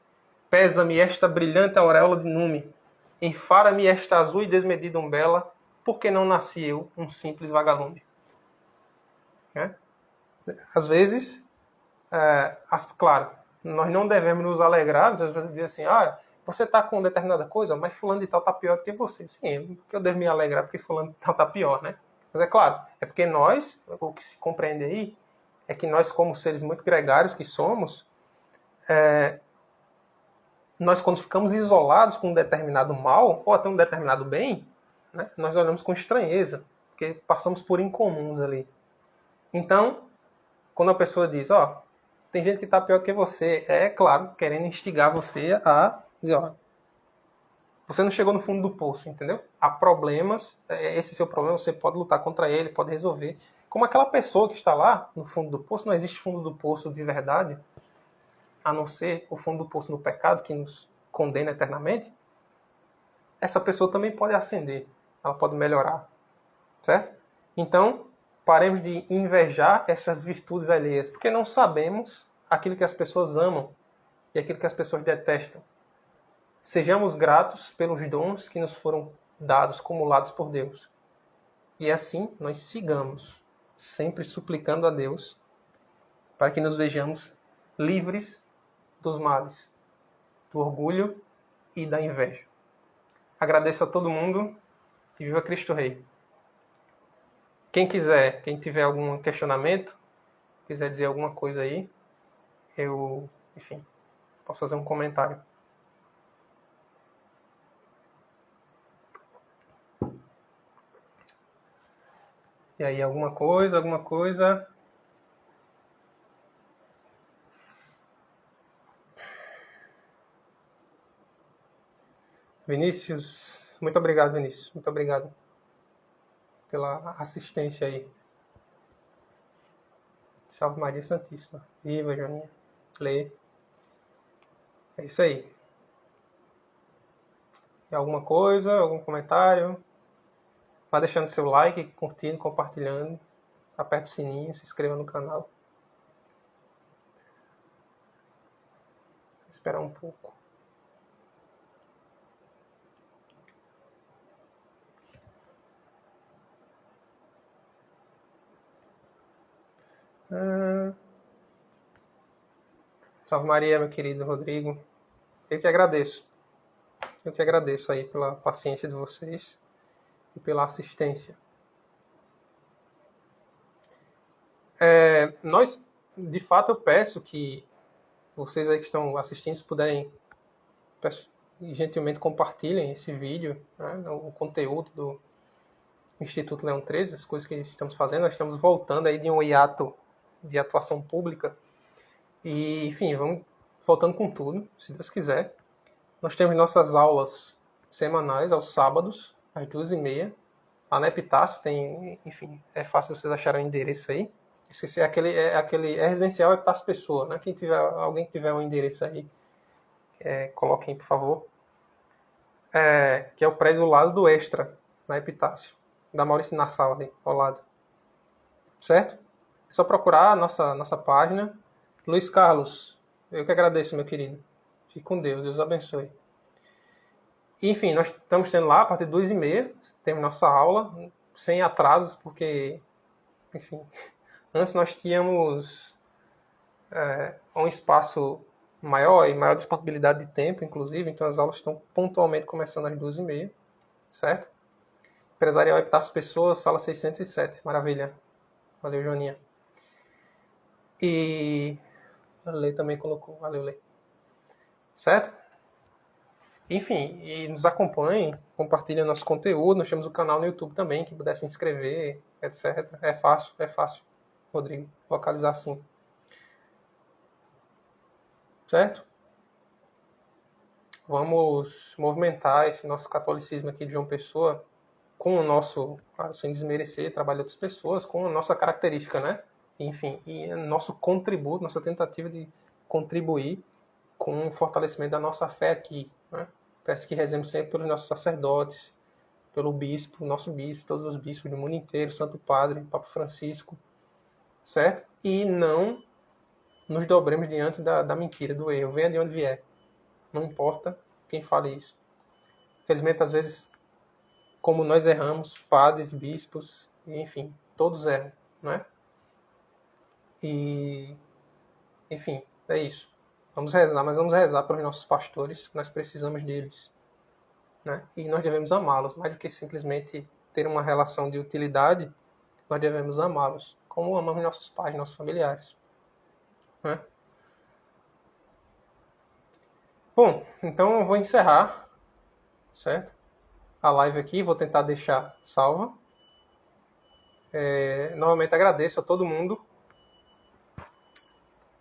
pesa-me esta brilhante auréola de nume, enfara-me esta azul e desmedida umbela, porque não nasci eu, um simples vagalume. Né? Às vezes, claro, nós não devemos nos alegrar, às vezes dizer assim, você está com determinada coisa, mas fulano de tal está pior do que você. Sim, porque eu devo me alegrar porque fulano de tal está pior, né? Mas é claro, é porque nós, o que se compreende aí, é que nós, como seres muito gregários que somos, nós quando ficamos isolados com um determinado mal, ou até um determinado bem, né, nós olhamos com estranheza, porque passamos por incomuns ali. Então, quando a pessoa diz, tem gente que está pior do que você, é claro, querendo instigar você a dizer, você não chegou no fundo do poço, entendeu? Há problemas, esse seu problema, você pode lutar contra ele, pode resolver. Como aquela pessoa que está lá no fundo do poço, não existe fundo do poço de verdade, a não ser o fundo do poço do pecado, que nos condena eternamente, essa pessoa também pode ascender, ela pode melhorar, certo? Então, paremos de invejar essas virtudes alheias, porque não sabemos aquilo que as pessoas amam e aquilo que as pessoas detestam. Sejamos gratos pelos dons que nos foram dados, acumulados por Deus. E assim nós sigamos, sempre suplicando a Deus, para que nos vejamos livres dos males, do orgulho e da inveja. Agradeço a todo mundo e viva Cristo Rei. Quem tiver algum questionamento, quiser dizer alguma coisa aí, enfim, posso fazer um comentário. E aí, alguma coisa? Vinícius, muito obrigado, Vinícius. Muito obrigado pela assistência aí. Salve Maria Santíssima. Viva, Joaninha. Lê. É isso aí. E alguma coisa, algum comentário? Vá deixando seu like, curtindo, compartilhando. Aperte o sininho, se inscreva no canal. Vou esperar um pouco. Salve Maria, meu querido Rodrigo. Eu que agradeço. Eu que agradeço aí pela paciência de vocês e pela assistência. De fato, eu peço que vocês aí que estão assistindo, se puderem, gentilmente compartilhem esse vídeo, né, o conteúdo do Instituto Leão 13, as coisas que estamos fazendo. Nós estamos voltando aí de um hiato de atuação pública E, enfim, vamos voltando com tudo, se Deus quiser. Nós temos nossas aulas semanais aos sábados, às 2h30. Lá na Epitácio tem, enfim, é fácil vocês acharem o endereço aí. Esqueci, é residencial Epitácio Pessoa, né? Alguém que tiver um endereço aí, coloquem, por favor. Que é o prédio do lado do Extra, na Epitácio, da Maurício Nassau ali, ao lado. Certo? É só procurar a nossa página. Luiz Carlos, eu que agradeço, meu querido. Fique com Deus, Deus abençoe. Enfim, nós estamos tendo lá a partir de 2h30, temos nossa aula, sem atrasos, porque, enfim, antes nós tínhamos um espaço maior e maior disponibilidade de tempo, inclusive, então as aulas estão pontualmente começando às 2h30, certo? Empresarial Epitácio Pessoa, sala 607, maravilha. Valeu, Joaninha. E a Lei também colocou, valeu, Lei. Certo? Enfim, e nos acompanhem, compartilhem nosso conteúdo. Nós temos o canal no YouTube também, que puder se inscrever, etc. É fácil, Rodrigo, localizar assim. Certo? Vamos movimentar esse nosso catolicismo aqui de João Pessoa com o nosso, claro, sem desmerecer o trabalho de outras pessoas, com a nossa característica, né? Enfim, e nosso contributo, nossa tentativa de contribuir com o fortalecimento da nossa fé aqui, né? Peço que rezemos sempre pelos nossos sacerdotes, pelo bispo, nosso bispo, todos os bispos do mundo inteiro, Santo Padre, Papa Francisco, certo? E não nos dobremos diante da mentira, do erro, venha de onde vier. Não importa quem fale isso. Infelizmente, às vezes, como nós erramos, padres, bispos, enfim, todos erram, né? E, enfim, é isso. Vamos rezar, mas vamos rezar pelos nossos pastores, que nós precisamos deles. Né? E nós devemos amá-los, mais do que simplesmente ter uma relação de utilidade, nós devemos amá-los, como amamos nossos pais, nossos familiares. Né? Bom, então eu vou encerrar, certo? A live aqui, vou tentar deixar salva. Novamente agradeço a todo mundo.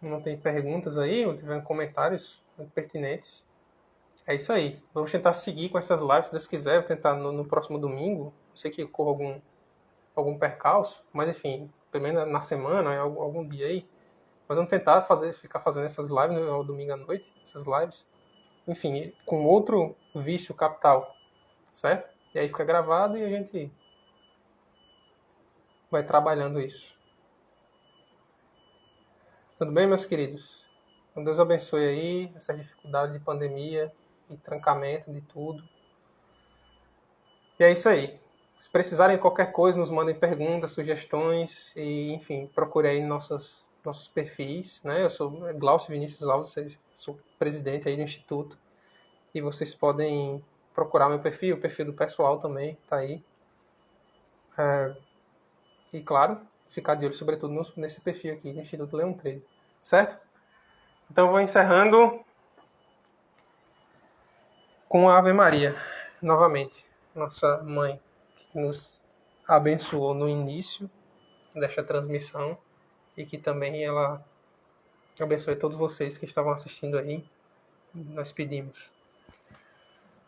Não tem perguntas aí, ou tiver comentários pertinentes. É isso aí. Vamos tentar seguir com essas lives, se Deus quiser. Vou tentar no próximo domingo. Não sei que ocorra algum percalço, mas enfim, pelo menos na semana, algum dia aí. Mas vamos tentar ficar fazendo essas lives no domingo à noite, essas lives. Enfim, com outro vício capital, certo? E aí fica gravado e a gente vai trabalhando isso. Tudo bem, meus queridos? Então Deus abençoe aí essa dificuldade de pandemia e trancamento de tudo. E é isso aí. Se precisarem de qualquer coisa, nos mandem perguntas, sugestões e, enfim, procure aí nossos perfis, né? Eu sou Glaucio Vinícius Alves, sou presidente aí do Instituto e vocês podem procurar meu perfil, o perfil do pessoal também, tá aí. E, claro, ficar de olho, sobretudo, nesse perfil aqui do Instituto Leão 13, certo? Então, vou encerrando com a Ave Maria, novamente, nossa mãe, que nos abençoou no início desta transmissão e que também ela abençoe todos vocês que estavam assistindo aí. Nós pedimos.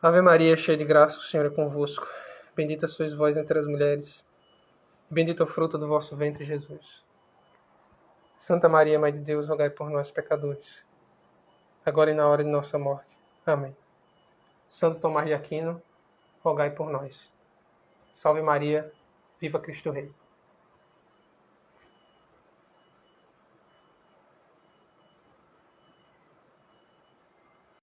Ave Maria, cheia de graça, o Senhor é convosco. Bendita sois vós entre as mulheres. Bendito é o fruto do vosso ventre, Jesus. Santa Maria, Mãe de Deus, rogai por nós, pecadores, agora e na hora de nossa morte. Amém. Santo Tomás de Aquino, rogai por nós. Salve Maria, viva Cristo Rei.